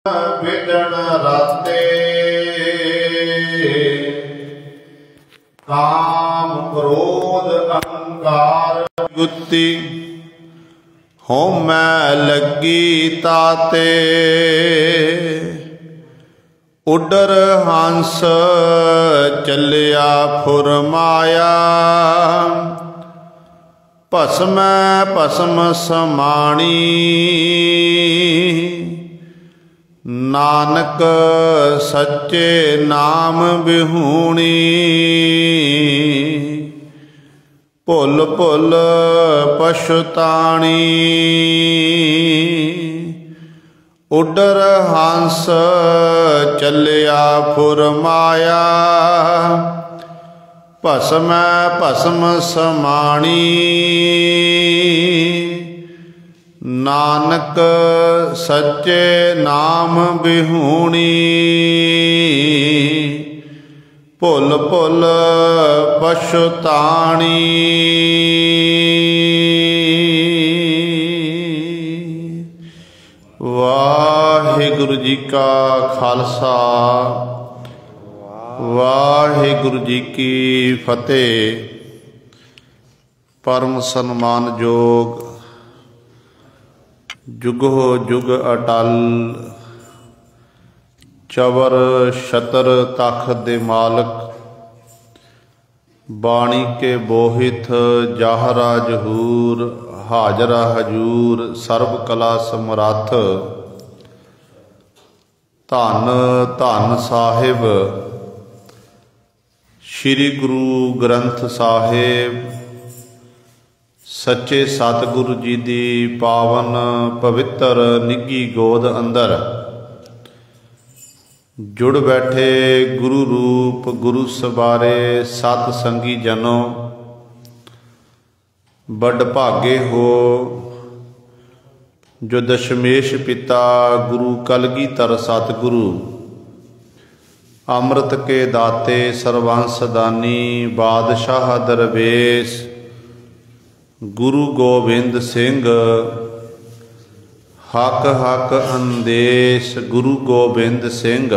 बिगड़ राते काम क्रोध अहंकार गुत्ती हो मैं लगी ताते उडर हंस चलिया फुरमाया भस्म भस्म समाणी नानक सच्चे नाम बिहूणी भुल भुल पछुताणी उडर हंस चलिया फुरमाया भस्म भस्म समाणी नानक सच्चे नाम बिहूणी भुल भुल पछुताणी। वाहिगुरु जी का खालसा वाहिगुरु जी की फतेह। परम सन्मान योग जुगो जुग अटल चवर छतर तख दे मालक बाणी के बोहित जाहरा जहूर हाजरा हजूर सर्व कला समरथ धन धन साहिब श्री गुरु ग्रंथ साहिब सच्चे सतगुरु जी दी पावन पवित्र निगी गोद अंदर जुड़ बैठे गुरु रूप गुरु सबारे सत संगी जनों बड़ भागे हो जो दशमेश पिता गुरु कलगीधर सतगुरु अमृत के दाते सर्वंस दानी बादशाह दरवेश गुरु गोबिंद सिंह हक हक अंदेश गुरु गोबिंद सिंह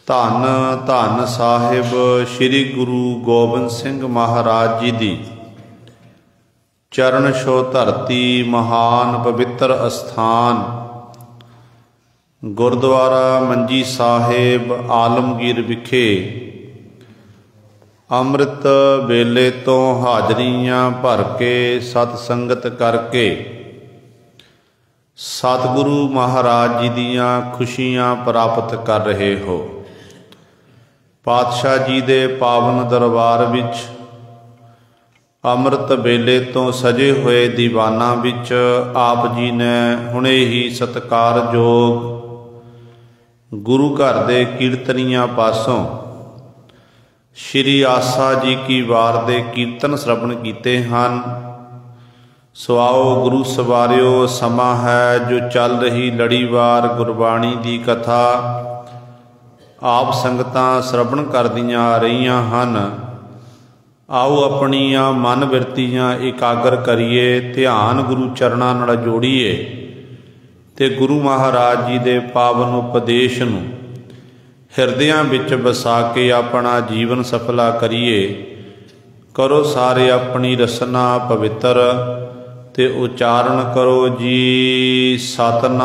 धन धन साहिब श्री गुरु गोबिंद सिंह महाराज जी दी चरण छो धरती महान पवित्र अस्थान गुरुद्वारा मंजी साहिब आलमगीर विखे ਅੰਮ੍ਰਿਤ ਵੇਲੇ ਤੋਂ ਹਾਜ਼ਰੀਆਂ ਭਰ ਕੇ ਸਤ ਸੰਗਤ ਕਰਕੇ ਸਤਿਗੁਰੂ ਮਹਾਰਾਜ ਜੀ ਦੀਆਂ ਖੁਸ਼ੀਆਂ ਪ੍ਰਾਪਤ ਕਰ ਰਹੇ ਹੋ। ਪਾਤਸ਼ਾਹ ਜੀ ਦੇ ਪਾਵਨ ਦਰਬਾਰ ਵਿੱਚ ਅੰਮ੍ਰਿਤ ਵੇਲੇ ਤੋਂ ਸਜੇ ਹੋਏ ਦੀਵਾਨਾਂ ਵਿੱਚ ਆਪ ਜੀ ਨੇ ਹੁਣੇ ਹੀ ਸਤਿਕਾਰਯੋਗ ਗੁਰੂ ਘਰ ਦੇ ਕੀਰਤਨੀਆਂ ਪਾਸੋਂ श्री आसा जी की वार दे कीर्तन श्रवण कीते हैं। सो आओ गुरु सवारियो समा है जो चल रही लड़ीवार गुरबाणी की कथा आप संगतां श्रवण करदियां आ रहीआं हन। आओ अपनियां मन बिरतियां एकागर करिए ध्यान गुरु चरणां नाल जोड़िए ते गुरु महाराज जी दे पावन उपदेश नूं हिरदियां विच बसा के अपना जीवन सफला करिए। करो सारे अपनी रसना पवित्र ते उचारण करो जी सतनाम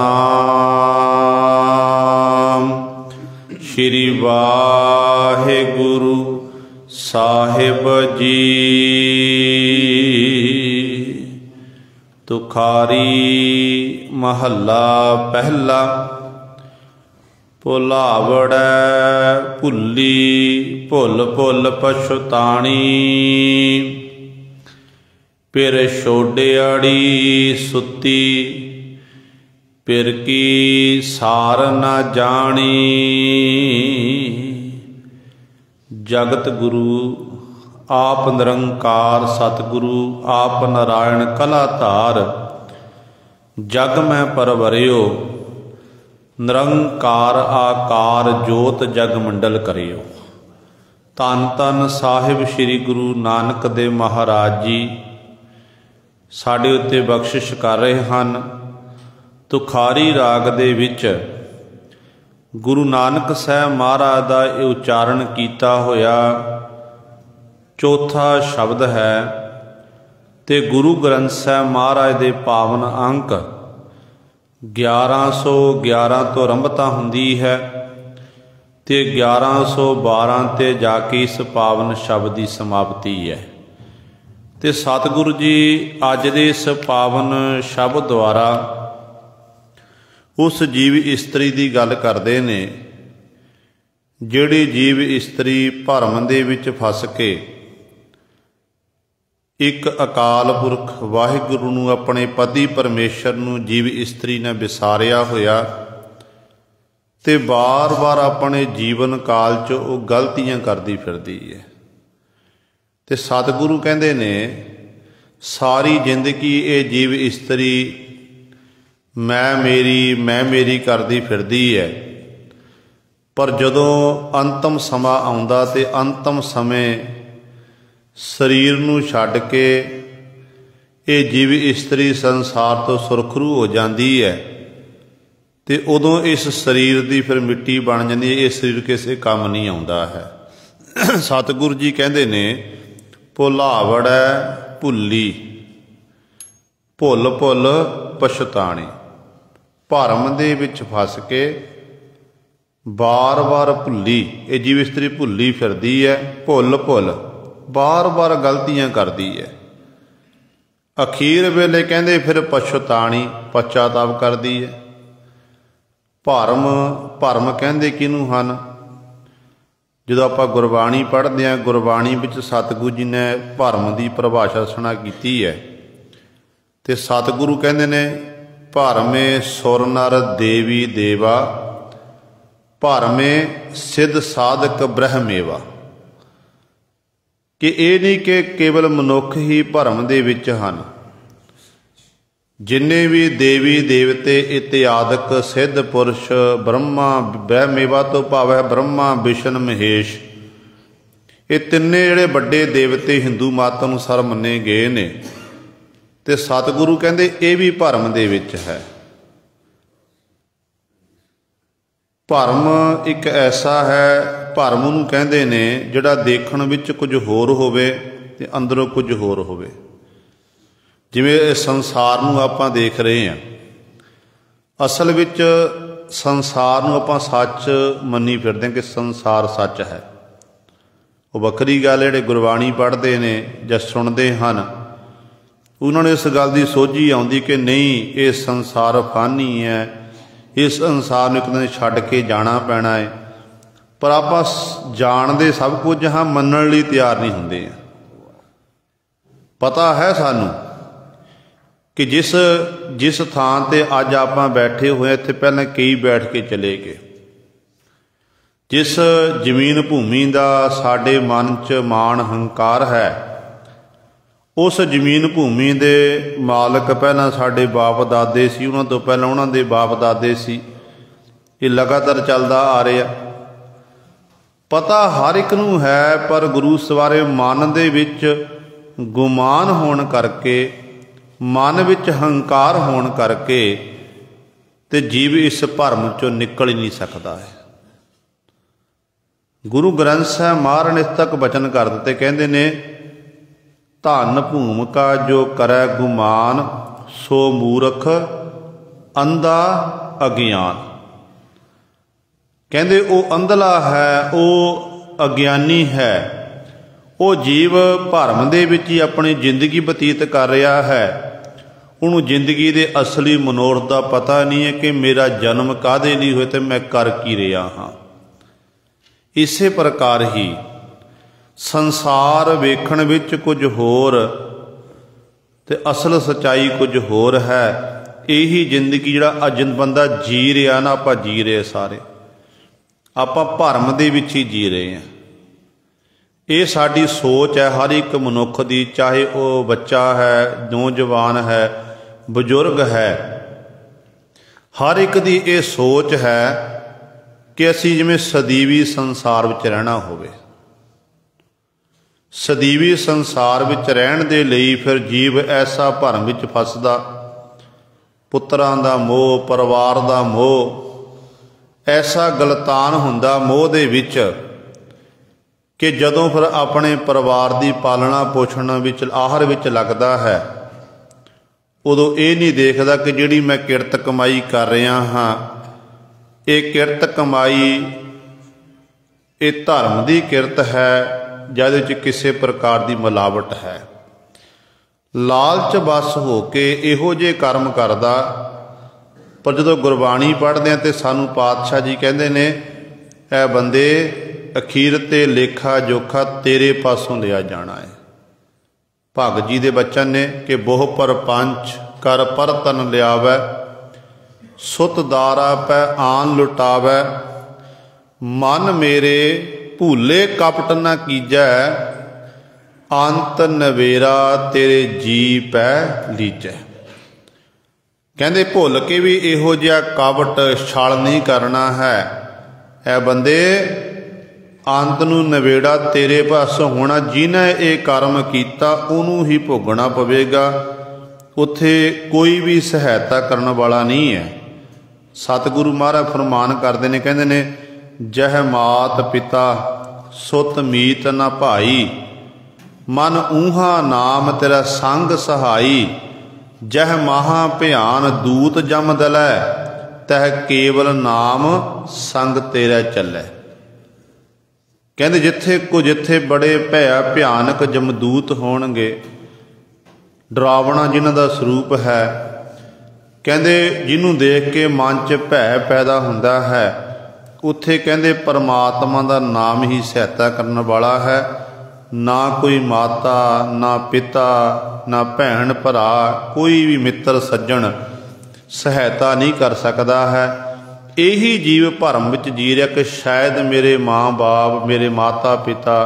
श्री वाहिगुरु साहिब जी। तुखारी महला पहला भुलावड़ै भुली भुल भुल पछुताणी फिर छोड़ियाड़ी सुती फिर की सार न जानी। जगत गुरु आप निरंकार सतगुरु आप नारायण कलाधार जग में परवरियो निरंकार आकार जोत जग मंडल करियो। धन धन साहिब श्री गुरु नानक देव महाराज जी साढ़े उत्ते बख्शिश कर रहे हैं। ਤੁਖਾਰੀ ਰਾਗ ਦੇ ਵਿੱਚ ਗੁਰੂ ਨਾਨਕ ਸਾਹਿਬ ਮਹਾਰਾਜ ਦਾ ਇਹ ਉਚਾਰਨ ਕੀਤਾ ਹੋਇਆ ਚੌਥਾ ਸ਼ਬਦ ਹੈ ਤੇ ਗੁਰੂ ਗ੍ਰੰਥ ਸਾਹਿਬ ਮਹਾਰਾਜ ਦੇ ਪਾਵਨ ਅੰਕ 1111 ਤੋਂ ਆਰੰਭਤਾ ਹੁੰਦੀ ਹੈ ਤੇ 1112 ਤੇ ਜਾ ਕੇ ਇਸ ਪਾਵਨ ਸ਼ਬਦ ਦੀ ਸਮਾਪਤੀ ਹੈ। ਤੇ ਸਤਿਗੁਰੂ ਜੀ ਅੱਜ ਦੇ ਇਸ ਪਾਵਨ ਸ਼ਬਦ ਦੁਆਰਾ ਉਸ ਜੀਵ ਇਸਤਰੀ ਦੀ ਗੱਲ ਕਰਦੇ ਨੇ ਜਿਹੜੀ ਜੀਵ ਇਸਤਰੀ ਭਰਮ ਦੇ ਵਿੱਚ ਫਸ ਕੇ ਇੱਕ ਅਕਾਲ ਪੁਰਖ ਵਾਹਿਗੁਰੂ ਨੂੰ ਆਪਣੇ ਪਤੀ ਪਰਮੇਸ਼ਰ ਨੂੰ ਜੀਵ ਇਸਤਰੀ ਨੇ ਵਿਸਾਰਿਆ ਹੋਇਆ ਤੇ ਬਾਰ-ਬਾਰ ਆਪਣੇ ਜੀਵਨ ਕਾਲ 'ਚ ਉਹ ਗਲਤੀਆਂ ਕਰਦੀ ਫਿਰਦੀ ਹੈ। ਤੇ ਸਤਿਗੁਰੂ ਕਹਿੰਦੇ ਨੇ ਸਾਰੀ ਜ਼ਿੰਦਗੀ ਇਹ ਜੀਵ ਇਸਤਰੀ ਮੈਂ ਮੇਰੀ ਕਰਦੀ ਫਿਰਦੀ ਹੈ, ਪਰ ਜਦੋਂ ਅੰਤਮ ਸਮਾਂ ਆਉਂਦਾ ਤੇ ਅੰਤਮ ਸਮੇਂ ਸਰੀਰ ਨੂੰ ਛੱਡ ਕੇ ਇਹ ਜੀਵ ਇਸਤਰੀ ਸੰਸਾਰ ਤੋਂ ਸੁਰਖਰੂ ਹੋ ਜਾਂਦੀ ਹੈ ਤੇ ਉਦੋਂ ਇਸ ਸਰੀਰ ਦੀ ਫਿਰ ਮਿੱਟੀ ਬਣ ਜਾਂਦੀ ਹੈ। ਇਹ ਸਰੀਰ ਕਿਸੇ ਕੰਮ ਨਹੀਂ ਆਉਂਦਾ ਹੈ। ਸਤਿਗੁਰੂ ਜੀ ਕਹਿੰਦੇ ਨੇ ਭੁਲਾਵੜੈ ਭੁੱਲੀ ਭੁੱਲ ਭੁੱਲ ਪਛਤਾਣੀ। ਭਰਮ ਦੇ ਵਿੱਚ ਫਸ ਕੇ ਬਾਰ-ਬਾਰ ਭੁੱਲੀ ਇਹ ਜੀਵ ਇਸਤਰੀ ਭੁੱਲੀ ਫਿਰਦੀ ਹੈ, ਭੁੱਲ ਭੁੱਲ ਬਾਰ-ਬਾਰ ਗਲਤੀਆਂ ਕਰਦੀ ਹੈ। ਅਖੀਰ ਵੇਲੇ ਕਹਿੰਦੇ ਫਿਰ ਪਛਤਾਣੀ ਪਛਤਾਪ ਕਰਦੀ ਹੈ। ਭਰਮ ਕਹਿੰਦੇ ਕਿਹਨੂੰ ਹਨ? ਜਦੋਂ ਆਪਾਂ ਗੁਰਬਾਣੀ ਪੜ੍ਹਦੇ ਹਾਂ, ਗੁਰਬਾਣੀ ਵਿੱਚ ਸਤਿਗੁਰੂ ਜੀ ਨੇ ਭਰਮ ਦੀ ਪਰਿਭਾਸ਼ਾ ਸੁਣਾ ਕੀਤੀ ਹੈ ਤੇ ਸਤਿਗੁਰੂ ਕਹਿੰਦੇ ਨੇ ਭਰਮੇ ਸੁਰ ਨਰ ਦੇਵੀ ਦੇਵਾ ਭਰਮੇ ਸਿੱਧ ਸਾਧਕ ਬ੍ਰਹਮੇਵਾ। ਕਿ ਇਹ ਨਹੀਂ ਕਿ ਕੇਵਲ ਮਨੁੱਖ ਹੀ ਭਰਮ ਦੇ ਵਿੱਚ ਹਨ, ਜਿੰਨੇ ਵੀ ਦੇਵੀ ਦੇਵਤੇ ਇਤਿਆਦਿਕ ਸਿੱਧ ਪੁਰਸ਼ ਬ੍ਰਹਮਾ ਬ੍ਰਹਮੇਵਾ ਤੋਂ ਭਾਵ ਹੈ ਬ੍ਰਹਮਾ ਵਿਸ਼ਨ ਮਹੇਸ਼, ਇਹ ਤਿੰਨੇ ਜਿਹੜੇ ਵੱਡੇ ਦੇਵਤੇ ਹਿੰਦੂ ਮਤ ਅਨੁਸਾਰ ਮੰਨੇ ਗਏ ਨੇ ਤੇ ਸਤਿਗੁਰੂ ਕਹਿੰਦੇ ਇਹ ਵੀ ਭਰਮ ਦੇ ਵਿੱਚ ਹੈ। ਭਰਮ ਇੱਕ ਐਸਾ ਹੈ, ਭਰਮ ਨੂੰ ਕਹਿੰਦੇ ਨੇ ਜਿਹੜਾ ਦੇਖਣ ਵਿੱਚ ਕੁਝ ਹੋਰ ਹੋਵੇ ਤੇ ਅੰਦਰੋਂ ਕੁਝ ਹੋਰ ਹੋਵੇ। ਜਿਵੇਂ ਇਸ ਸੰਸਾਰ ਨੂੰ ਆਪਾਂ ਦੇਖ ਰਹੇ ਹਾਂ, ਅਸਲ ਵਿੱਚ ਸੰਸਾਰ ਨੂੰ ਆਪਾਂ ਸੱਚ ਮੰਨੀ ਫਿਰਦੇ ਹਾਂ ਕਿ ਸੰਸਾਰ ਸੱਚ ਹੈ। ਉਹ ਵੱਖਰੀ ਗੱਲ ਜਿਹੜੇ ਗੁਰਬਾਣੀ ਪੜ੍ਹਦੇ ਨੇ ਜਾਂ ਸੁਣਦੇ ਹਨ ਉਹਨਾਂ ਨੂੰ ਇਸ ਗੱਲ ਦੀ ਸੋਝੀ ਆਉਂਦੀ ਕਿ ਨਹੀਂ ਇਹ ਸੰਸਾਰ ਫਾਨੀ ਹੈ, ਇਸ ਸੰਸਾਰ ਨੂੰ ਇੱਕ ਦਿਨ ਛੱਡ ਕੇ ਜਾਣਾ ਪੈਣਾ ਹੈ। ਪਰ ਆਪਾਂ ਜਾਣਦੇ ਸਭ ਕੁਝ ਹਾਂ, ਮੰਨਣ ਲਈ ਤਿਆਰ ਨਹੀਂ ਹੁੰਦੇ ਹਾਂ। ਪਤਾ ਹੈ ਸਾਨੂੰ ਕਿ ਜਿਸ ਥਾਂ ਤੇ ਅੱਜ ਆਪਾਂ ਬੈਠੇ ਹੋਏ ਇੱਥੇ ਪਹਿਲਾਂ ਕਈ ਬੈਠ ਕੇ ਚਲੇ ਗਏ। ਜਿਸ ਜ਼ਮੀਨ ਭੂਮੀ ਦਾ ਸਾਡੇ ਮਨ 'ਚ ਮਾਣ ਹੰਕਾਰ ਹੈ, ਉਸ ਜ਼ਮੀਨ ਭੂਮੀ ਦੇ ਮਾਲਕ ਪਹਿਲਾਂ ਸਾਡੇ ਬਾਪ ਦਾਦੇ ਸੀ, ਉਹਨਾਂ ਤੋਂ ਪਹਿਲਾਂ ਉਹਨਾਂ ਦੇ ਬਾਪ ਦਾਦੇ ਸੀ। ਇਹ ਲਗਾਤਾਰ ਚੱਲਦਾ ਆ ਰਿਹਾ। ਪਤਾ ਹਰ ਇੱਕ ਨੂੰ ਹੈ, ਪਰ ਗੁਰੂ ਸਵਾਰੇ ਮਨ ਦੇ ਵਿੱਚ ਗੁਮਾਨ ਹੋਣ ਕਰਕੇ, ਮਨ ਵਿੱਚ ਹੰਕਾਰ ਹੋਣ ਕਰਕੇ ਤੇ ਜੀਵ ਇਸ ਭਰਮ ਚੋਂ ਨਿਕਲ ਹੀ ਨਹੀਂ ਸਕਦਾ ਹੈ। ਗੁਰੂ ਗ੍ਰੰਥ ਸਾਹਿਬ ਮਹਾਰਾਜ ਨੇ ਇਸ ਤੱਕ ਬਚਨ ਕਰ ਦਿੱਤੇ, ਕਹਿੰਦੇ ਨੇ ਧਨ ਭੂਮਿਕਾ ਜੋ ਕਰੈ ਗੁਮਾਨ ਸੋ ਮੂਰਖ ਅੰਧਾ ਅਗਿਆਨ। ਕਹਿੰਦੇ ਉਹ ਅੰਧਲਾ ਹੈ, ਉਹ ਅਗਿਆਨੀ ਹੈ, ਉਹ ਜੀਵ ਭਰਮ ਦੇ ਵਿੱਚ ਹੀ ਆਪਣੀ ਜ਼ਿੰਦਗੀ ਬਤੀਤ ਕਰ ਰਿਹਾ ਹੈ। ਉਹਨੂੰ ਜ਼ਿੰਦਗੀ ਦੇ ਅਸਲੀ ਮਨੋਰਥ ਦਾ ਪਤਾ ਨਹੀਂ ਹੈ ਕਿ ਮੇਰਾ ਜਨਮ ਕਾਹਦੇ ਲਈ ਹੋਇਆ ਤੇ ਮੈਂ ਕਰ ਕੀ ਰਿਹਾ ਹਾਂ। ਇਸੇ ਪ੍ਰਕਾਰ ਹੀ ਸੰਸਾਰ ਵੇਖਣ ਵਿੱਚ ਕੁਝ ਹੋਰ ਤੇ ਅਸਲ ਸੱਚਾਈ ਕੁਝ ਹੋਰ ਹੈ। ਇਹੀ ਜ਼ਿੰਦਗੀ ਜਿਹੜਾ ਅੱਜ ਬੰਦਾ ਜੀ ਰਿਹਾ ਨਾ, ਆਪਾਂ ਜੀ ਰਹੇ ਸਾਰੇ, ਆਪਾਂ ਭਰਮ ਦੇ ਵਿੱਚ ਹੀ ਜੀ ਰਹੇ ਹਾਂ। ਇਹ ਸਾਡੀ ਸੋਚ ਹੈ ਹਰ ਇੱਕ ਮਨੁੱਖ ਦੀ, ਚਾਹੇ ਉਹ ਬੱਚਾ ਹੈ, ਨੌਜਵਾਨ ਹੈ, ਬਜ਼ੁਰਗ ਹੈ। ਹਰ ਇੱਕ ਦੀ ਇਹ ਸੋਚ ਹੈ ਕਿ ਅਸੀਂ ਜਿਵੇਂ ਸਦੀਵੀ ਸੰਸਾਰ ਵਿੱਚ ਰਹਿਣਾ ਹੋਵੇ। ਸਦੀਵੀ ਸੰਸਾਰ ਵਿੱਚ ਰਹਿਣ ਦੇ ਲਈ ਫਿਰ ਜੀਵ ਐਸਾ ਭਰਮ ਵਿੱਚ ਫਸਦਾ, ਪੁੱਤਰਾਂ ਦਾ ਮੋਹ, ਪਰਿਵਾਰ ਦਾ ਮੋਹ ऐसा गलतान हुंदा मोह दे विच कि जदों फिर अपने परिवार की पालना पोषण विच आहर विच लगता है, उदों ये नहीं देखता कि जिहड़ी मैं किरत कमाई कर रहा हाँ, ये किरत कमाई ये धर्म की किरत है जिहदे विच किसी प्रकार की मिलावट है। लालच बस हो के इहो जे कर्म करदा। पर जो गुरबाणी पढ़ते हैं तो सानू पातशाह जी कहते ने, ऐ बंदे अखीर ते लेखा जोखा तेरे पासों लिया जाना है। भगत जी के बचन ने कि बोह पर पंच कर पर तन लियावै, सुत दारा पै आन लुटावै, मन मेरे भूले कपट न कीजै, अंत नवेरा तेरे जी पै लीजै। कहते भुल के भी इहो जिहा कपट छल नहीं करना है। ऐ बंदे अंत नूं नवेड़ा तेरे पासों होना, जिन्हें ये कर्म किया उन्होंने ही भोगना पवेगा। उत्थे कोई भी सहायता करने वाला नहीं है। सतगुरु महाराज फरमान करते हैं, कहते ने जह मात पिता सुत मीत न भाई, मन ऊहा नाम तेरा संग सहाई, जह महा भयान दूत जम दलै, तह केवल नाम संग तेरा चलै। कहते जिथे बड़े भया भयानक जमदूत होणगे, डरावना जिन्हां दा स्वरूप है, कहते जिन्हों देख के मन च भय पैदा हुंदा है, उत्थे कहते परमात्मा दा नाम ही सहायता करने वाला है। ना कोई माता, ना पिता, ना भैन भरा, कोई भी मित्र सज्जन सहायता नहीं कर सकता है। यही जीव भरम विच जी रहा कि शायद मेरे माँ बाप, मेरे माता पिता,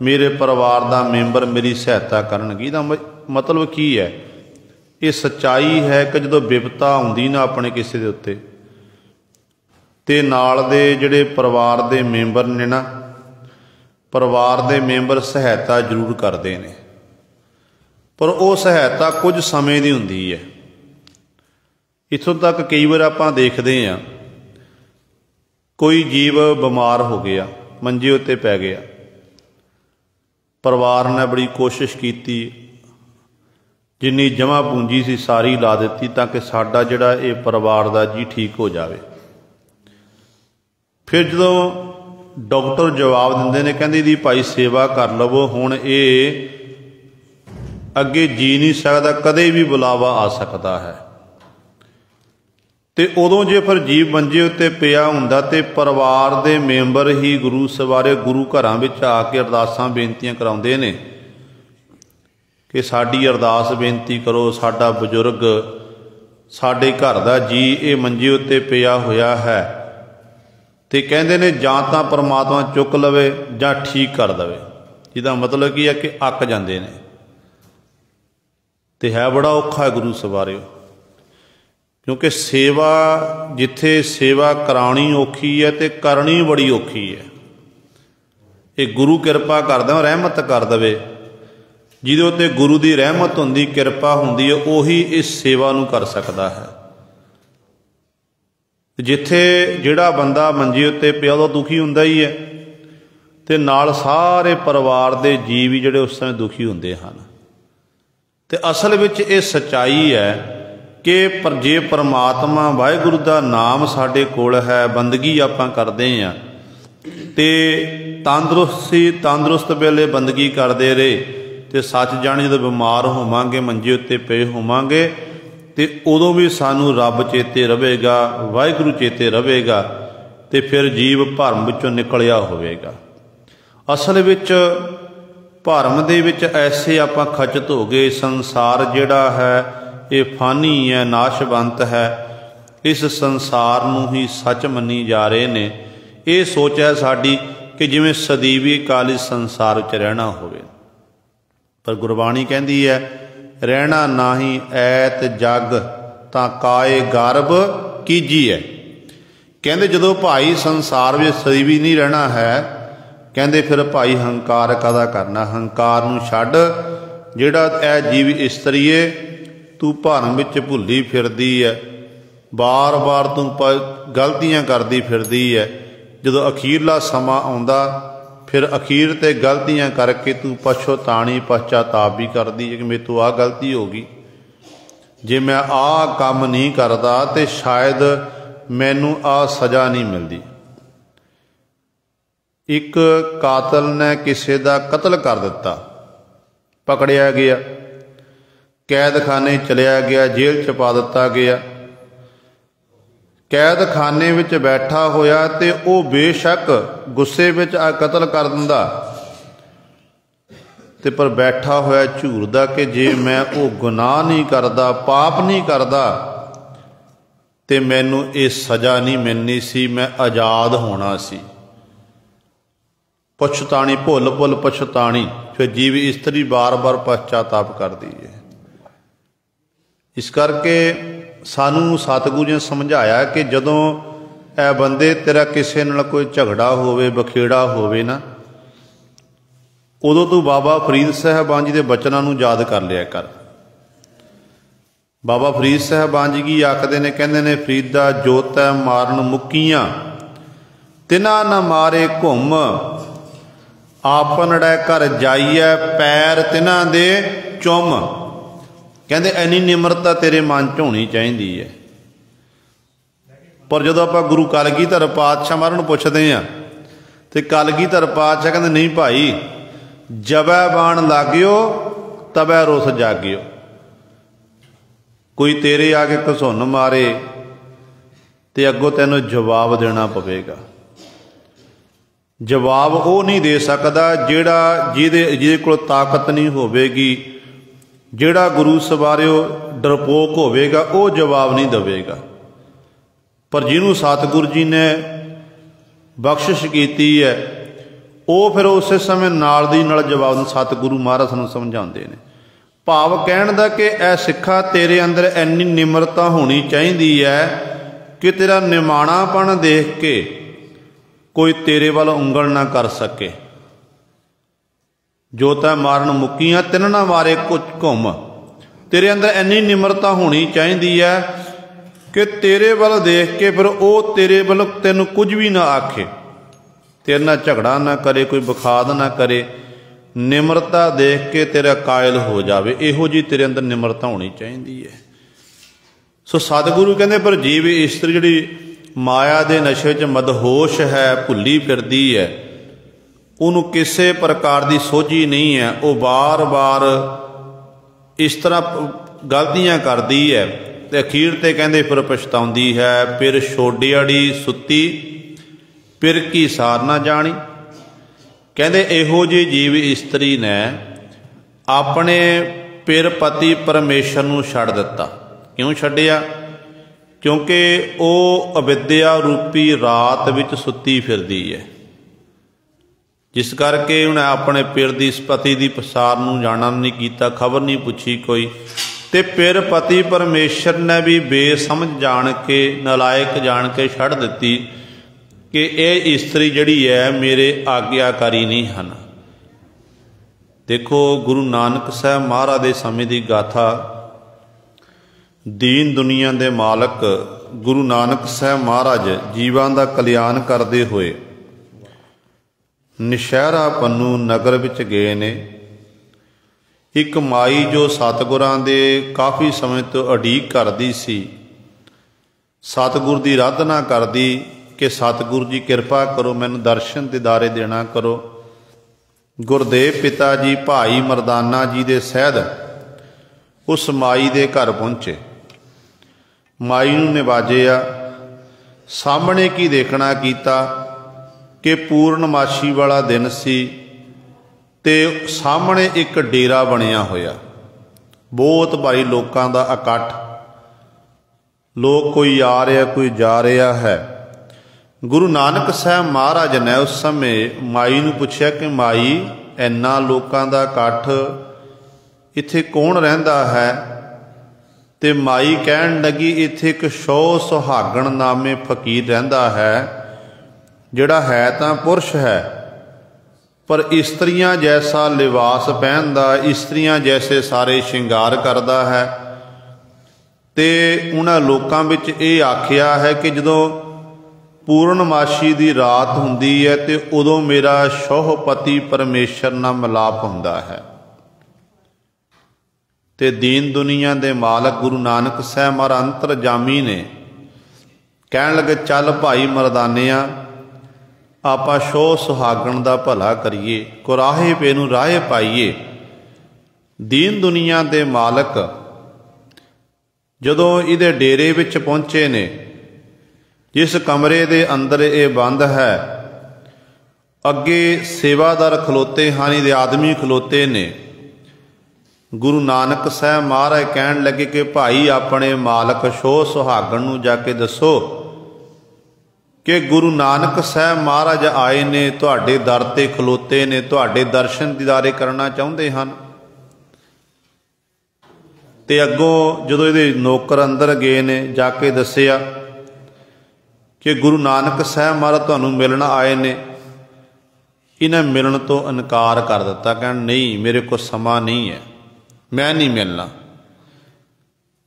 मेरे परिवार का मैंबर मेरी सहायता करनगे। इहदा मतलब की है? ये सच्चाई है कि जो विपता आउंदी ना अपने किसी के उत्ते, ते नाल दे जिहड़े परिवार के मैंबर ने ना, परिवार के मैंबर सहायता जरूर करते हैं, पर वो सहायता कुछ समय की हुंदी है। इत्थों तक कई बार आपां देखते हैं, कोई जीव बीमार हो गया, मंजे उत्ते पै गया, परिवार ने बड़ी कोशिश की, जिन्नी जमा पूंजी सी सारी ला दी ताकि साडा जिहड़ा ये परिवार का जी ठीक हो जाए। फिर जो डॉक्टर जवाब देंदे ने, कहंदे दी भाई सेवा कर लवो, हुण ये अगे जी नहीं सकता, कदे भी बुलावा आ सकता है। तो उदों जे फिर जीव मंजे उत्ते पिया हुंदा ते परिवार के मैंबर ही गुरु सवारे गुरु घरां विच आके अरदासां बेनतियां कराउंदे ने कि साडी अरदास बेनती करो, साडा बजुर्ग, साडे घर दा जी ये मंजे उत्ते पिया होया है, तो कहते ने जां तां परमात्मा चुक लवे जां ठीक कर दवे। जिहदा मतलब की है कि अक जांदे ने, ते है बड़ा औखा है गुरु सवारिओ, क्योंकि सेवा जिथे सेवा करानी औखी है तो करनी बड़ी औखी है। ये गुरु किरपा करदा, रहमत कर दवे, जिहदे उत्ते गुरु की रहमत हुंदी, किरपा हुंदी है, उही इस सेवा नूं कर सकदा है। जिथे जिहड़ा बंदा मंजे उत्ते पिया उह दुखी हुंदा ही है, ते नाल सारे परिवार के जी भी जिहड़े उस समय दुखी हुंदे हन। ते असल विच ये सच्चाई है कि पर जे परमात्मा वाहिगुरू का नाम साडे कोल है, बंदगी आपां करदे हां, ते तंदुरुस्त वेले बंदगी करते रहे, तो सच जाने जो बीमार होवांगे, मंजे उत्ते पे होवांगे, तो उदों भी सानू रब चेते रहेगा, वाहिगुरू चेते रहेगा, तो फिर जीव भरम विचों निकलिया होवेगा। असल विच भरम दे विच ऐसे आपां खचत हो गए, संसार जिहड़ा है ये फानी है, नाशवंत है, इस संसार नूं ही सच मनी जा रहे ने। ये सोच है साडी कि जिवें सदीवी काल इस संसार विच रहना होवे, पर गुरबाणी कहती है रहना नाही ऐत जग तां काए गर्भ कीजिए। कहते जदों भाई संसार में सदीवी नहीं रहना है, कहते फिर भाई हंकार कदा करना। हंकार नूं छड्ड, जिहड़ा ए जीव इस्तरीए तू भरम विच भुल्ली फिरदी है, बार बार तू गलतियां करदी फिरदी है। जदों अखीरला समा आउंदा फिर अखीर ते गलतियां करके तू पछताणी पश्चाताप भी करदी है कि मेरे तो आ गलती हो गई, जे मैं आ काम नहीं करदा तो शायद मैनू आ सज़ा नहीं मिलती। एक कातल ने किसी का कतल कर दिता, पकड़िया गया, कैदखाने चलिया गया, जेल च पा दिता गया। कैदखाने विच बैठा होया ते वो बेशक गुस्से विच आ कतल कर दिंदा ते पर बैठा होया झूरदा कि जे मैं वो गुनाह नहीं करदा, पाप नहीं करदा ते मैनू ये सज़ा नहीं मिलनी सी, मैं आज़ाद होना सी। पछताणी भुल भुल पछताणी, फिर जीव इस्त्री बार बार पश्चाताप करदी है। इस करके सानू सतगुरु ने समझाया कि जदों ए बंदे तेरा किसी नाल कोई झगड़ा होवे, बखेड़ा होवे ना, उदों तू बाबा फरीद साहबान जी के बचनों नू याद कर लिया कर। बाबा फरीद साहबान जी की आखदे ने, कहंदे ने, फरीदा जोतै मारन मुक्कियां तिना न मारे घुम, आपनड़े घर जाइए पैर तिना दे चुम। कहते इन्नी निमरता तेरे मन च होनी चाहिए है। पर जो आप गुरु कलगीधर पातशाह महाराज पूछते हैं तो कलगीधर पातशाह कहते नहीं भाई, जबै बाण लाग्यो तबै रोस जागियो। कोई तेरे आके घसुन मारे तो अगों तेनों जवाब देना पवेगा। जवाब वो नहीं दे सकता जिहड़ा जिहदे कोल ताकत नहीं होवेगी, जिहड़ा गुरु सवारियो डरपोक होवेगा वो जवाब नहीं देवेगा। पर जिन्हों सतगुरु जी ने बख्शिश की है वो फिर उस समय नाल दी नाल जवाब सतगुरु महाराज सानूं समझाते हैं। भाव कहण दा कि ऐ सिखा तेरे अंदर इन्नी निमरता होनी चाहिए है कि तेरा निमाणापन देख के कोई तेरे वाल उंगल ना कर सके। जोता मारन मुक्कियां तिन ना मारे कुछ घुम, तेरे अंदर इन्नी निमरता होनी चाहिए है कि तेरे वाल देख के फिर वो तेरे वाल तेन कुछ भी ना आखे, तेरे ना झगड़ा ना करे, कोई बखाद ना करे, निमरता देख के तेरा कायल हो जाए। इहो जी तेरे अंदर निमरता होनी चाहिए है। सो सतगुरु कहते पर जीव इस्त्री जिहड़ी माया दे नशे च मदहोश है, भुल्ली फिरदी है, उन्हों किसी प्रकार की सोझी नहीं है, वो बार बार इस तरह गलतियां करती है ते अखीर ते कहंदे फिर पछताउंदी है। फिर छोडियाड़ी सुती फिर की सार ना जानी। कहंदे इहो जी जीव इस्त्री ने अपने पिर पति परमेश्वर नूं छड्ड दिता। क्यों छड्डिया? क्योंकि वो अविद्या रूपी रात विच सुती फिरदी है, जिस करके उन्हें अपने पिर की पति की पसार नूं जाना नहीं किया, खबर नहीं पूछी कोई। ते पिर पति परमेश्वर ने भी बेसमझ जान के, नलायक जान के छड्ड दिती कि यह इस्त्री जिहड़ी है मेरे आग्याकारी नहीं हैं। देखो गुरु नानक साहब महाराज के समय की गाथा, दीन दुनिया के मालक गुरु नानक साहब महाराज जीवां दा कल्याण करते हुए नशहरा पन्नू नगर विच गए ने। एक माई जो सतगुरां दे काफ़ी समय तो उड़ीक करदी सी, सतगुर की आराधना करदी कि सतगुरु जी कृपा करो, मैनूं दर्शन दीदारे देना करो। गुरदेव पिता जी भाई मरदाना जी दे सहित उस माई दे घर पहुँचे। माई नूं निवाजिया, सामने की देखना कीता कि पूर्णमाशी वाला दिन सी ते सामने एक डेरा बनिया होया, बहुत भारी लोगों का इकट्ठ, लोग कोई आ रहा कोई जा रहा है। गुरु नानक साहब महाराज ने उस समय माई नूं पुछया कि माई इन्ना लोगों का इकट्ठ इत्थे कौन रहिंदा है? ते माई कहन लगी इत्थे एक शौ सुहागण नामे फकीर रहिंदा है, जिहड़ा है तां पुरुष है पर इस्त्रियां जैसा लिबास पहनदा, इस्त्रियां जैसे सारे श्रृंगार करदा है, ਤੇ ਉਹਨਾਂ ਲੋਕਾਂ ਵਿੱਚ ਇਹ ਆਖਿਆ ਹੈ ਕਿ ਜਦੋਂ ਪੂਰਨਮਾਸ਼ੀ ਦੀ ਰਾਤ ਹੁੰਦੀ ਹੈ ਤੇ ਉਦੋਂ ਮੇਰਾ ਸ਼ੋਹਪਤੀ ਪਰਮੇਸ਼ਰ ਨਾਲ ਮਿਲਾਪ ਹੁੰਦਾ ਹੈ। ਤੇ ਦੀਨ ਦੁਨੀਆ ਦੇ ਮਾਲਕ ਗੁਰੂ ਨਾਨਕ ਸਾਹਿਬ ਮਹਾਰਾਜ ਅੰਤਰਜਾਮੀ ਨੇ ਕਹਿਣ ਲੱਗੇ, ਚੱਲ ਭਾਈ ਮਰਦਾਨਿਆਂ, ਆਪਾਂ ਸ਼ੋਹ ਸੁਹਾਗਣ ਦਾ ਭਲਾ ਕਰੀਏ, ਕੁਰਾਹੇ ਪੇ ਨੂੰ ਰਾਹੇ ਪਾਈਏ। ਦੀਨ ਦੁਨੀਆ ਦੇ ਮਾਲਕ ਜਦੋਂ ਇਹਦੇ ਡੇਰੇ ਵਿੱਚ ਪਹੁੰਚੇ ਨੇ, ਜਿਸ ਕਮਰੇ ਦੇ ਅੰਦਰ ਇਹ ਬੰਦ ਹੈ, ਅੱਗੇ ਸੇਵਾਦਾਰ ਖਲੋਤੇ ਹਨ, ਇਹਦੇ ਆਦਮੀ ਖਲੋਤੇ ਨੇ। ਗੁਰੂ ਨਾਨਕ ਸਾਹਿਬ ਮਹਾਰਾਜ ਕਹਿਣ ਲੱਗੇ ਕਿ ਭਾਈ ਆਪਣੇ ਮਾਲਕ ਸ਼ੋਹ ਸੁਹਾਗਣ ਨੂੰ ਜਾ ਕੇ ਦੱਸੋ ਕਿ ਗੁਰੂ ਨਾਨਕ ਸਾਹਿਬ ਮਹਾਰਾਜ ਆਏ ਨੇ, ਤੁਹਾਡੇ ਦਰ ਤੇ ਖਲੋਤੇ ਨੇ, ਤੁਹਾਡੇ ਦਰਸ਼ਨ ਦੀਦਾਰੇ ਕਰਨਾ ਚਾਹੁੰਦੇ ਹਨ। ਤੇ ਅੱਗੋਂ ਜਦੋਂ ਇਹਦੇ ਨੌਕਰ ਅੰਦਰ ਗਏ ਨੇ, ਜਾ ਕੇ ਦੱਸਿਆ ਕਿ ਗੁਰੂ ਨਾਨਕ ਸਾਹਿਬ ਮਹਾਰਾਜ ਤੁਹਾਨੂੰ ਮਿਲਣ ਆਏ ਨੇ। ਇਹਨੇ ਮਿਲਣ ਤੋਂ ਇਨਕਾਰ ਕਰ ਦਿੱਤਾ, ਕਹਿਣ ਨਹੀਂ, ਮੇਰੇ ਕੋਲ ਸਮਾਂ ਨਹੀਂ ਹੈ, ਮੈਂ ਨਹੀਂ ਮਿਲਣਾ।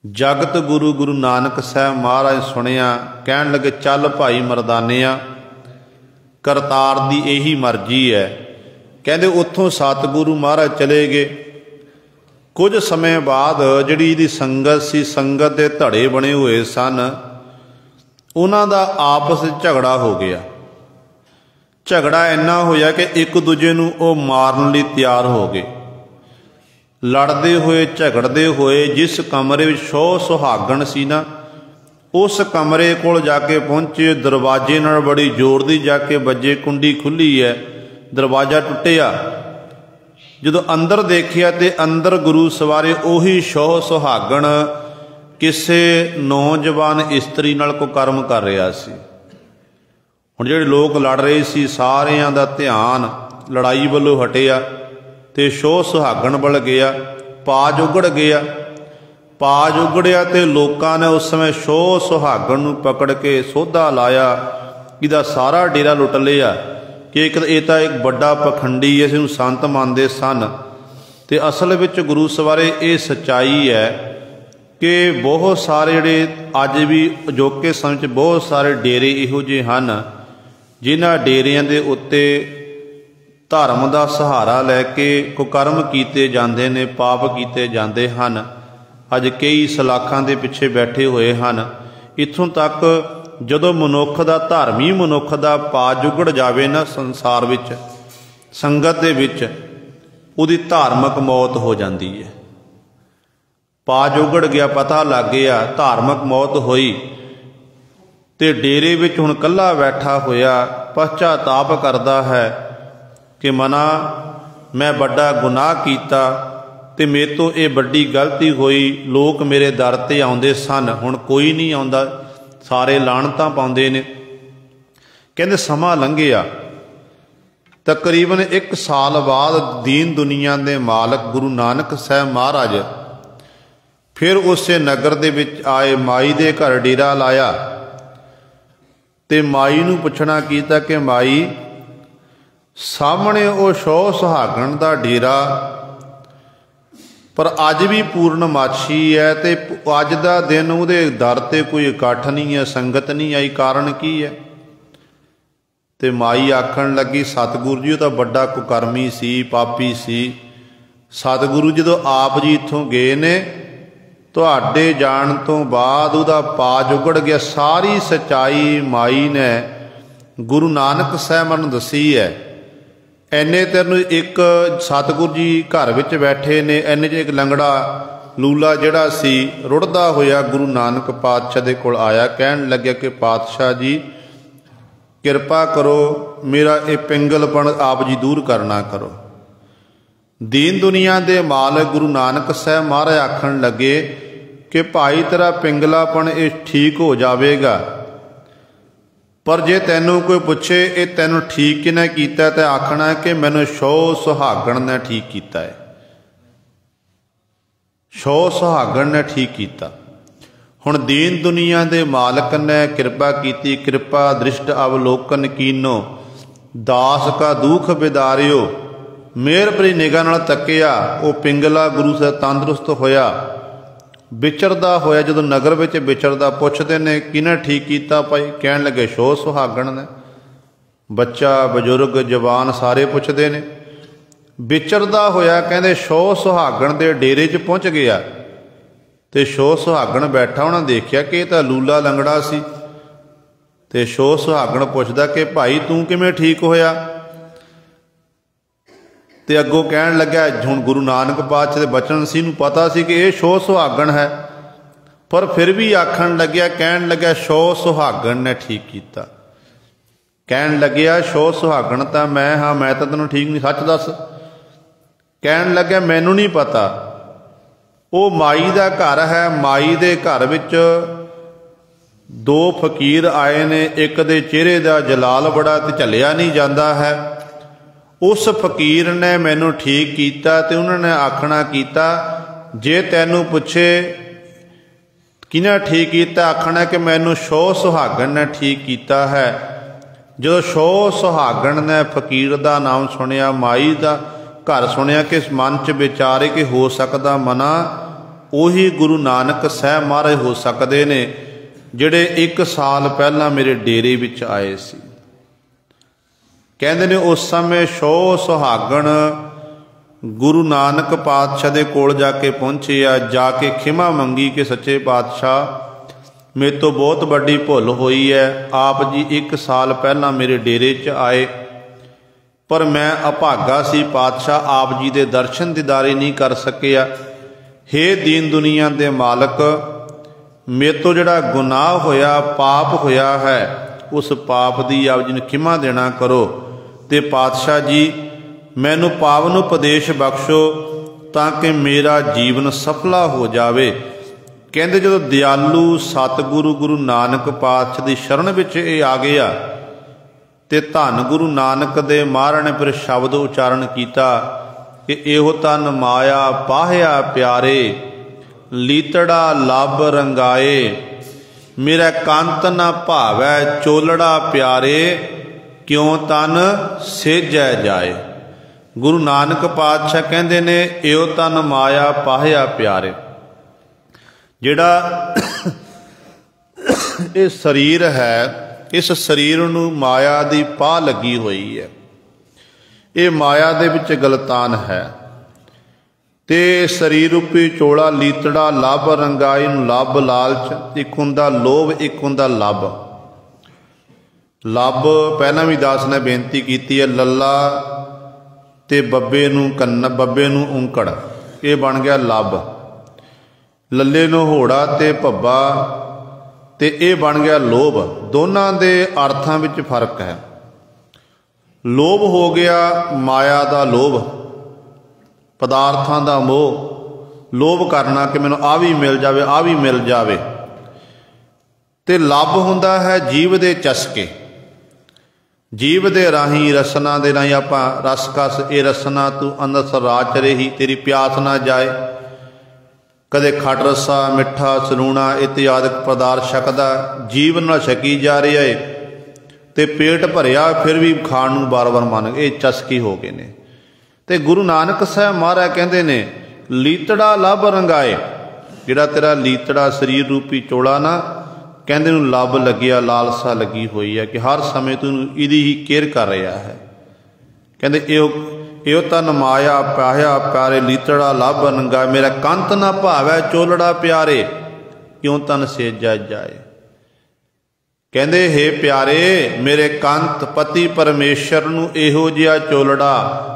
ਜਗਤ ਗੁਰੂ ਗੁਰੂ ਨਾਨਕ ਸਾਹਿਬ ਮਹਾਰਾਜ ਸੁਣਿਆ, ਕਹਿਣ ਲੱਗੇ, ਚੱਲ ਭਾਈ ਮਰਦਾਨਿਆਂ, ਕਰਤਾਰ ਦੀ ਇਹੀ ਮਰਜ਼ੀ ਹੈ। ਕਹਿੰਦੇ ਉੱਥੋਂ ਸਤਿਗੁਰੂ ਮਹਾਰਾਜ ਚਲੇ ਗਏ। ਕੁਝ ਸਮੇਂ ਬਾਅਦ ਜਿਹੜੀ ਇਹਦੀ ਸੰਗਤ ਸੀ, ਸੰਗਤ ਦੇ ਧੜੇ ਬਣੇ ਹੋਏ ਸਨ, ਉਹਨਾਂ ਦਾ ਆਪਸ ਵਿੱਚ ਝਗੜਾ ਹੋ ਗਿਆ। ਝਗੜਾ ਇੰਨਾ ਹੋਇਆ ਕਿ ਇੱਕ ਦੂਜੇ ਨੂੰ ਉਹ ਮਾਰਨ ਲਈ ਤਿਆਰ ਹੋ ਗਏ। ਲੜਦੇ ਹੋਏ ਝਗੜਦੇ ਹੋਏ ਜਿਸ ਕਮਰੇ ਵਿੱਚ ਸ਼ੋਹ ਸੁਹਾਗਣ ਸੀ ਨਾ, ਉਸ ਕਮਰੇ ਕੋਲ ਜਾ ਕੇ ਪਹੁੰਚੇ। ਦਰਵਾਜ਼ੇ ਨਾਲ ਬੜੀ ਜ਼ੋਰ ਦੀ ਜਾ ਕੇ ਵੱਜੇ, ਕੁੰਡੀ ਖੁੱਲੀ ਹੈ, ਦਰਵਾਜ਼ਾ ਟੁੱਟਿਆ। ਜਦੋਂ ਅੰਦਰ ਦੇਖਿਆ ਤੇ ਅੰਦਰ ਗੁਰੂ ਸਵਾਰੇ ਉਹੀ ਸ਼ੋਹ ਸੁਹਾਗਣ ਕਿਸੇ ਨੌਜਵਾਨ ਇਸਤਰੀ ਨਾਲ ਕੁਕਰਮ ਕਰ ਰਿਹਾ ਸੀ। ਹੁਣ ਜਿਹੜੇ ਲੋਕ ਲੜ ਰਹੇ ਸੀ, ਸਾਰਿਆਂ ਦਾ ਧਿਆਨ ਲੜਾਈ ਵੱਲੋਂ ਹਟਿਆ ਤੇ ਸ਼ੋਹ ਸੁਹਾਗਣ ਵੱਲ ਗਿਆ। ਪਾਜ ਉਗੜ ਗਿਆ। ਪਾਜ ਉਗੜਿਆ ਤੇ ਲੋਕਾਂ ਨੇ ਉਸ ਸਮੇਂ ਸ਼ੋਹ ਸੁਹਾਗਣ ਨੂੰ ਪਕੜ ਕੇ ਸੋਧਾ ਲਾਇਆ, ਇਹਦਾ ਸਾਰਾ ਡੇਰਾ ਲੁੱਟ ਲਿਆ ਕਿ ਇਹ ਤਾਂ ਇੱਕ ਵੱਡਾ ਪਖੰਡੀ ਹੈ, ਇਸ ਨੂੰ ਸੰਤ ਮੰਨਦੇ ਸਨ। ਤੇ ਅਸਲ ਵਿੱਚ ਗੁਰੂ ਸਵਾਰੇ ਇਹ ਸੱਚਾਈ ਹੈ ਕਿ ਬਹੁਤ ਸਾਰੇ ਜਿਹੜੇ ਅੱਜ ਵੀ ਅਜੋਕੇ ਸਮੇਂ 'ਚ ਬਹੁਤ ਸਾਰੇ ਡੇਰੇ ਇਹੋ ਜਿਹੇ ਹਨ, ਜਿਨ੍ਹਾਂ ਡੇਰਿਆਂ ਦੇ ਉੱਤੇ ਧਰਮ ਦਾ ਸਹਾਰਾ ਲੈ ਕੇ ਕੁਕਰਮ ਕੀਤੇ ਜਾਂਦੇ ਨੇ, ਪਾਪ ਕੀਤੇ ਜਾਂਦੇ ਹਨ। ਅੱਜ ਕਈ ਸਲਾਖਾਂ ਦੇ ਪਿੱਛੇ ਬੈਠੇ ਹੋਏ ਹਨ। ਇੱਥੋਂ ਤੱਕ ਜਦੋਂ ਮਨੁੱਖ ਦਾ, ਧਾਰਮੀ ਮਨੁੱਖ ਦਾ ਪਾਜ ਉਗੜ ਜਾਵੇ ਨਾ ਸੰਸਾਰ ਵਿੱਚ, ਸੰਗਤ ਦੇ ਵਿੱਚ, ਉਹਦੀ ਧਾਰਮਿਕ ਮੌਤ ਹੋ ਜਾਂਦੀ ਹੈ। ਪਾਜ ਉਗੜ ਗਿਆ, ਪਤਾ ਲੱਗ ਗਿਆ, ਧਾਰਮਿਕ ਮੌਤ ਹੋਈ ਤੇ ਡੇਰੇ ਵਿੱਚ ਹੁਣ ਇਕੱਲਾ ਬੈਠਾ ਹੋਇਆ ਪਛਤਾਪ ਕਰਦਾ ਹੈ ਕਿ ਮਨਾ, ਮੈਂ ਵੱਡਾ ਗੁਨਾਹ ਕੀਤਾ ਤੇ ਮੇਰੇ ਤੋਂ ਇਹ ਵੱਡੀ ਗਲਤੀ ਹੋਈ। ਲੋਕ ਮੇਰੇ ਦਰ ਤੇ ਆਉਂਦੇ ਸਨ, ਹੁਣ ਕੋਈ ਨਹੀਂ ਆਉਂਦਾ, ਸਾਰੇ ਲਾਹਣਤਾਂ ਪਾਉਂਦੇ ਨੇ। ਕਹਿੰਦੇ ਸਮਾਂ ਲੰਘਿਆ, ਤਕਰੀਬਨ 1 ਸਾਲ ਬਾਅਦ ਦੀਨ ਦੁਨੀਆ ਦੇ ਮਾਲਕ ਗੁਰੂ ਨਾਨਕ ਸਾਹਿਬ ਮਹਾਰਾਜ ਫਿਰ ਉਸੇ ਨਗਰ ਦੇ ਵਿੱਚ ਆਏ, ਮਾਈ ਦੇ ਘਰ ਡੇਰਾ ਲਾਇਆ ਤੇ ਮਾਈ ਨੂੰ ਪੁੱਛਣਾ ਕੀਤਾ ਕਿ ਮਾਈ, ਸਾਹਮਣੇ ਉਹ ਸ਼ੋਹ ਸੁਹਾਗਣ ਦਾ ਡੇਰਾ, ਪਰ ਅੱਜ ਵੀ ਪੂਰਨਮਾਸ਼ੀ ਹੈ ਤੇ ਅੱਜ ਦਾ ਦਿਨ ਉਹਦੇ ਦਰ ਤੇ ਕੋਈ ਇਕੱਠ ਨਹੀਂ ਹੈ, ਸੰਗਤ ਨਹੀਂ ਆਈ, ਕਾਰਨ ਕੀ ਹੈ? ਤੇ ਮਾਈ ਆਖਣ ਲੱਗੀ, ਸਤਿਗੁਰੂ ਜੀ ਉਹ ਤਾਂ ਵੱਡਾ ਕੁਕਰਮੀ ਸੀ, ਪਾਪੀ ਸੀ। ਸਤਿਗੁਰੂ ਜਦੋਂ ਆਪ ਜੀ ਇੱਥੋਂ ਗਏ ਨੇ, ਤੁਹਾਡੇ ਜਾਣ ਤੋਂ ਬਾਅਦ ਉਹਦਾ ਪਾਜ ਉਗੜ ਗਿਆ। ਸਾਰੀ ਸੱਚਾਈ ਮਾਈ ਨੇ ਗੁਰੂ ਨਾਨਕ ਸਾਹਿਬ ਨੂੰ ਦੱਸੀ ਹੈ। ਐਨੇ ਤੈਨੂੰ ਇੱਕ ਸਤਿਗੁਰੂ ਜੀ ਘਰ ਵਿੱਚ ਬੈਠੇ ਨੇ, ਐਨੇ 'ਚ ਇੱਕ ਲੰਗੜਾ ਲੂਲਾ ਜਿਹੜਾ ਸੀ ਰੁੜਦਾ ਹੋਇਆ ਗੁਰੂ ਨਾਨਕ ਪਾਤਸ਼ਾਹ ਦੇ ਕੋਲ ਆਇਆ। ਕਹਿਣ ਲੱਗਿਆ ਕਿ ਪਾਤਸ਼ਾਹ ਜੀ ਕਿਰਪਾ ਕਰੋ, ਮੇਰਾ ਇਹ ਪਿੰਗਲਪਣ ਆਪ ਜੀ ਦੂਰ ਕਰਨਾ ਕਰੋ। ਦੀਨ ਦੁਨੀਆ ਦੇ ਮਾਲਕ ਗੁਰੂ ਨਾਨਕ ਸਾਹਿਬ ਮਹਾਰਾਜ ਆਖਣ ਲੱਗੇ ਕਿ ਭਾਈ ਤੇਰਾ ਪਿੰਗਲਾਪਣ ਇਹ ਠੀਕ ਹੋ ਜਾਵੇਗਾ, ਪਰ ਜੇ ਤੈਨੂੰ ਕੋਈ ਪੁੱਛੇ ਇਹ ਤੈਨੂੰ ਠੀਕ ਕਿਹਨੇ ਕੀਤਾ ਤੇ ਆਖਣਾ ਹੈ ਕਿ ਮੈਨੂੰ ਸ਼ੋਹ ਸੁਹਾਗਣ ਨੇ ਠੀਕ ਕੀਤਾ ਹੈ। ਸ਼ੋਹ ਸੁਹਾਗਣ ਨੇ ਠੀਕ ਕੀਤਾ। ਹੁਣ ਦੀਨ ਦੁਨੀਆ ਦੇ ਮਾਲਕ ਨੇ ਕਿਰਪਾ ਕੀਤੀ। ਕਿਰਪਾ ਦ੍ਰਿਸ਼ਟ ਅਵਲੋਕਨ ਕੀਨੋ, ਦਾਸ ਕਾ ਦੁਖ ਬਿਦਾਰਿਓ। ਮਿਹਰ ਭਰੀ ਨਿਗਾਹ ਨਾਲ ਤੱਕਿਆ, ਉਹ ਪਿੰਗਲਾ ਗੁਰੂ ਸਾਹਿਬ ਤੰਦਰੁਸਤ ਹੋਇਆ। ਵਿਚਰਦਾ ਹੋਇਆ ਜਦੋਂ ਨਗਰ ਵਿੱਚ ਵਿਚਰਦਾ, ਪੁੱਛਦੇ ਨੇ ਕਿਹਨੇ ਠੀਕ ਕੀਤਾ ਭਾਈ? ਕਹਿਣ ਲੱਗੇ ਸੋ ਸੁਹਾਗਣ ਨੇ। ਬੱਚਾ ਬਜ਼ੁਰਗ ਜਵਾਨ ਸਾਰੇ ਪੁੱਛਦੇ ਨੇ। ਵਿਚਰਦਾ ਹੋਇਆ ਕਹਿੰਦੇ ਸੋ ਸੁਹਾਗਣ ਦੇ ਡੇਰੇ 'ਚ ਪਹੁੰਚ ਗਿਆ ਤੇ ਸੋ ਸੁਹਾਗਣ ਬੈਠਾ। ਉਹਨਾਂ ਦੇਖਿਆ ਕਿ ਇਹ ਤਾਂ ਲੂਲਾ ਲੰਗੜਾ ਸੀ। ਤੇ ਸੋ ਸੁਹਾਗਣ ਪੁੱਛਦਾ ਕਿ ਭਾਈ ਤੂੰ ਕਿਵੇਂ ਠੀਕ ਹੋਇਆ? ਤੇ ਅੱਗੋਂ ਕਹਿਣ ਲੱਗਾ, ਹੁਣ ਗੁਰੂ ਨਾਨਕ ਪਾਤਸ਼ਾਹ ਦੇ ਬਚਨ ਸੀ, ਨੂੰ ਪਤਾ ਸੀ ਕਿ ਇਹ ਸੋ ਸੁਹਾਗਣ ਹੈ, ਪਰ ਫਿਰ ਵੀ ਆਖਣ ਲੱਗਿਆ, ਕਹਿਣ ਲੱਗਿਆ ਸੋ ਸੁਹਾਗਣ ਨੇ ਠੀਕ ਕੀਤਾ। ਕਹਿਣ ਲੱਗਿਆ ਸੋ ਸੁਹਾਗਣ ਤਾਂ ਮੈਂ ਹਾਂ, ਮੈਂ ਤਾਂ ਤੈਨੂੰ ਠੀਕ ਨਹੀਂ, ਸੱਚ ਦੱਸ। ਕਹਿਣ ਲੱਗਿਆ ਮੈਨੂੰ ਨਹੀਂ ਪਤਾ। ਉਹ ਮਾਈ ਦਾ ਘਰ ਹੈ, ਮਾਈ ਦੇ ਘਰ ਵਿੱਚ ਦੋ ਫਕੀਰ ਆਏ ਨੇ, ਇੱਕ ਦੇ ਚਿਹਰੇ ਦਾ ਜਲਾਲ ਬੜਾ ਤੇ ਝੱਲਿਆ ਨਹੀਂ ਜਾਂਦਾ ਹੈ। ਉਸ ਫਕੀਰ ਨੇ ਮੈਨੂੰ ਠੀਕ ਕੀਤਾ ਤੇ ਉਹਨਾਂ ਨੇ ਆਖਣਾ ਕੀਤਾ, ਜੇ ਤੈਨੂੰ ਪੁੱਛੇ ਕਿਹਨੇ ਠੀਕ ਕੀਤਾ, ਆਖਣਾ ਕਿ ਮੈਨੂੰ ਸੋ ਸੁਹਾਗਣ ਨੇ ਠੀਕ ਕੀਤਾ ਹੈ। ਜਦੋਂ ਸੋ ਸੁਹਾਗਣ ਨੇ ਫਕੀਰ ਦਾ ਨਾਮ ਸੁਣਿਆ, ਮਾਈ ਦਾ ਘਰ ਸੁਣਿਆ, ਕਿ ਮਨ 'ਚ ਵਿਚਾਰੇ ਕਿ ਹੋ ਸਕਦਾ ਮਨਾ ਉਹੀ ਗੁਰੂ ਨਾਨਕ ਸਾਹਿਬ ਮਹਾਰਾਜ ਹੋ ਸਕਦੇ ਨੇ ਜਿਹੜੇ 1 ਸਾਲ ਪਹਿਲਾਂ ਮੇਰੇ ਡੇਰੇ ਵਿੱਚ ਆਏ ਸੀ। ਕਹਿੰਦੇ ਨੇ ਉਸ ਸਮੇਂ ਸੋ ਸੁਹਾਗਣ ਗੁਰੂ ਨਾਨਕ ਪਾਤਸ਼ਾਹ ਦੇ ਕੋਲ ਜਾ ਕੇ ਪਹੁੰਚੇ ਆ। ਜਾ ਕੇ ਖਿਮਾ ਮੰਗੀ ਕਿ ਸੱਚੇ ਪਾਤਸ਼ਾਹ ਮੇਰੇ ਤੋਂ ਬਹੁਤ ਵੱਡੀ ਭੁੱਲ ਹੋਈ ਹੈ। ਆਪ ਜੀ 1 ਸਾਲ ਪਹਿਲਾਂ ਮੇਰੇ ਡੇਰੇ 'ਚ ਆਏ, ਪਰ ਮੈਂ ਅਭਾਗਾ ਸੀ ਪਾਤਸ਼ਾਹ, ਆਪ ਜੀ ਦੇ ਦਰਸ਼ਨ ਦੀਦਾਰੇ ਨਹੀਂ ਕਰ ਸਕਿਆ। ਹੇ ਦੀਨ ਦੁਨੀਆ ਦੇ ਮਾਲਕ, ਮੇਰੇ ਤੋਂ ਜਿਹੜਾ ਗੁਨਾਹ ਹੋਇਆ, ਪਾਪ ਹੋਇਆ ਹੈ, ਉਸ ਪਾਪ ਦੀ ਆਪ ਜੀ ਨੂੰ ਖਿਮਾ ਦੇਣਾ ਕਰੋ। ਤੇ ਪਾਤਸ਼ਾਹ ਜੀ ਮੈਨੂੰ ਪਾਵਨ ਉਪਦੇਸ਼ ਬਖਸ਼ੋ ਤਾਂ ਕਿ ਮੇਰਾ ਜੀਵਨ ਸਫਲਾ ਹੋ ਜਾਵੇ। ਕਹਿੰਦੇ ਜਦੋਂ ਦਿਆਲੂ ਸਤਿਗੁਰੂ ਗੁਰੂ ਨਾਨਕ ਪਾਤਸ਼ਾਹ ਦੀ ਸ਼ਰਨ ਵਿੱਚ ਇਹ ਆ ਗਿਆ ਤੇ ਧੰਨ ਗੁਰੂ ਨਾਨਕ ਦੇ ਮਹਾਰਾਜ ਨੇ ਫਿਰ ਸ਼ਬਦ ਉਚਾਰਨ ਕੀਤਾ ਕਿ ਇਹੋ ਤਨ ਮਾਇਆ ਪਾਹਿਆ ਪਿਆਰੇ, ਲੀਤੜਾ ਲੱਭ ਰੰਗਾਏ, ਮੇਰਾ ਕੰਤ ਨਾ ਭਾਵੈ ਚੋਲੜਾ ਪਿਆਰੇ, ਕਿਉਂ ਤਨ ਸੇਜੈ ਜਾਏ। ਗੁਰੂ ਨਾਨਕ ਪਾਤਸ਼ਾਹ ਕਹਿੰਦੇ ਨੇ ਇਹੋ ਤਨ ਮਾਇਆ ਪਾਹਿਆ ਪਿਆਰੇ, ਜਿਹੜਾ ਇਹ ਸਰੀਰ ਹੈ, ਇਸ ਸਰੀਰ ਨੂੰ ਮਾਇਆ ਦੀ ਪਾਹ ਲੱਗੀ ਹੋਈ ਹੈ। ਇਹ ਮਾਇਆ ਦੇ ਵਿੱਚ ਗਲਤਾਨ ਹੈ ਤੇ ਸਰੀਰ ਰੂਪੀ ਚੋਲਾ ਲੀਤੜਾ ਲੱਭ ਰੰਗਾਈ ਨੂੰ ਲੱਭ ਲਾਲਚ, ਇੱਕ ਹੁੰਦਾ ਲੋਭ, ਇੱਕ ਹੁੰਦਾ ਲੱਭ। ਲੱਭ ਪਹਿਲਾਂ ਵੀ ਦਾਸ ਨੇ ਬੇਨਤੀ ਕੀਤੀ ਹੈ, ਲੱਲਾ ਤੇ ਬੱਬੇ ਨੂੰ ਕੰਨ, ਬੱਬੇ ਨੂੰ ਔਂਕੜ, ਇਹ ਬਣ ਗਿਆ ਲੱਭ। ਲੱਲੇ ਨੂੰ ਹੋੜਾ ਤੇ ਭੱਬਾ ਤੇ ਇਹ ਬਣ ਗਿਆ ਲੋਭ। ਦੋਨਾਂ ਦੇ ਅਰਥਾਂ ਵਿੱਚ ਫਰਕ ਹੈ। ਲੋਭ ਹੋ ਗਿਆ ਮਾਇਆ ਦਾ ਲੋਭ, ਪਦਾਰਥਾਂ ਦਾ ਮੋਹ, ਲੋਭ ਕਰਨਾ ਕਿ ਮੈਨੂੰ ਆਹ ਵੀ ਮਿਲ ਜਾਵੇ, ਆਹ ਵੀ ਮਿਲ ਜਾਵੇ। ਤੇ ਲੱਭ ਹੁੰਦਾ ਹੈ ਜੀਵ ਦੇ ਚਸਕੇ, ਜੀਵ ਦੇ ਰਾਹੀਂ, ਰਸਨਾ ਦੇ ਰਾਹੀਂ ਆਪਾਂ ਰਸ ਕਸ, ਇਹ ਰਸਨਾ ਤੂੰ ਅੰਦਰ ਰਾਜ ਰਹੀ, ਤੇਰੀ ਪਿਆਸ ਨਾ ਜਾਏ। ਕਦੇ ਖੱਟ ਰੱਸਾ, ਮਿੱਠਾ, ਸਲੂਣਾ ਇਤਿਆਦਿਕ ਪਦਾਰਥ ਛਕਦਾ, ਜੀਵ ਨਾਲ ਛਕੀ ਜਾ ਰਿਹਾ ਏ ਤੇ ਪੇਟ ਭਰਿਆ ਫਿਰ ਵੀ ਖਾਣ ਨੂੰ ਬਾਰ-ਬਾਰ ਮਨ, ਇਹ ਚਸਕੀ ਹੋ ਗਏ ਨੇ। ਤੇ ਗੁਰੂ ਨਾਨਕ ਸਾਹਿਬ ਮਹਾਰਾਜ ਕਹਿੰਦੇ ਨੇ ਲੀਤੜਾ ਲੱਭ ਰੰਗਾਏ, ਜਿਹੜਾ ਤੇਰਾ ਲੀਤੜਾ ਸਰੀਰ ਰੂਪੀ ਚੋਲਾ ਨਾ, ਕਹਿੰਦੇ ਨੂੰ ਲੱਭ ਲੱਗਿਆ, ਲਾਲਸਾ ਲੱਗੀ ਹੋਈ ਹੈ ਕਿ ਹਰ ਸਮੇਂ ਤੂੰ ਇਹਦੀ ਹੀ ਕੇਅਰ ਕਰ ਰਿਹਾ ਹੈ। ਕਹਿੰਦੇ ਇਹੋ ਤਨ ਮਾਇਆ ਪਾਹਿਆ ਪਿਆਰੇ, ਲੀਤੜਾ ਲੱਭ ਰੰਗਾ, ਮੇਰਾ ਕੰਤ ਨਾ ਭਾਵੈ ਚੋਲੜਾ ਪਿਆਰੇ, ਕਿਉਂ ਤਨ ਸੇਜੈ ਜਾਏ। ਕਹਿੰਦੇ ਹੇ ਪਿਆਰੇ, ਮੇਰੇ ਕੰਤ ਪਤੀ ਪਰਮੇਸ਼ਰ ਨੂੰ ਇਹੋ ਜਿਹਾ ਚੋਲੜਾ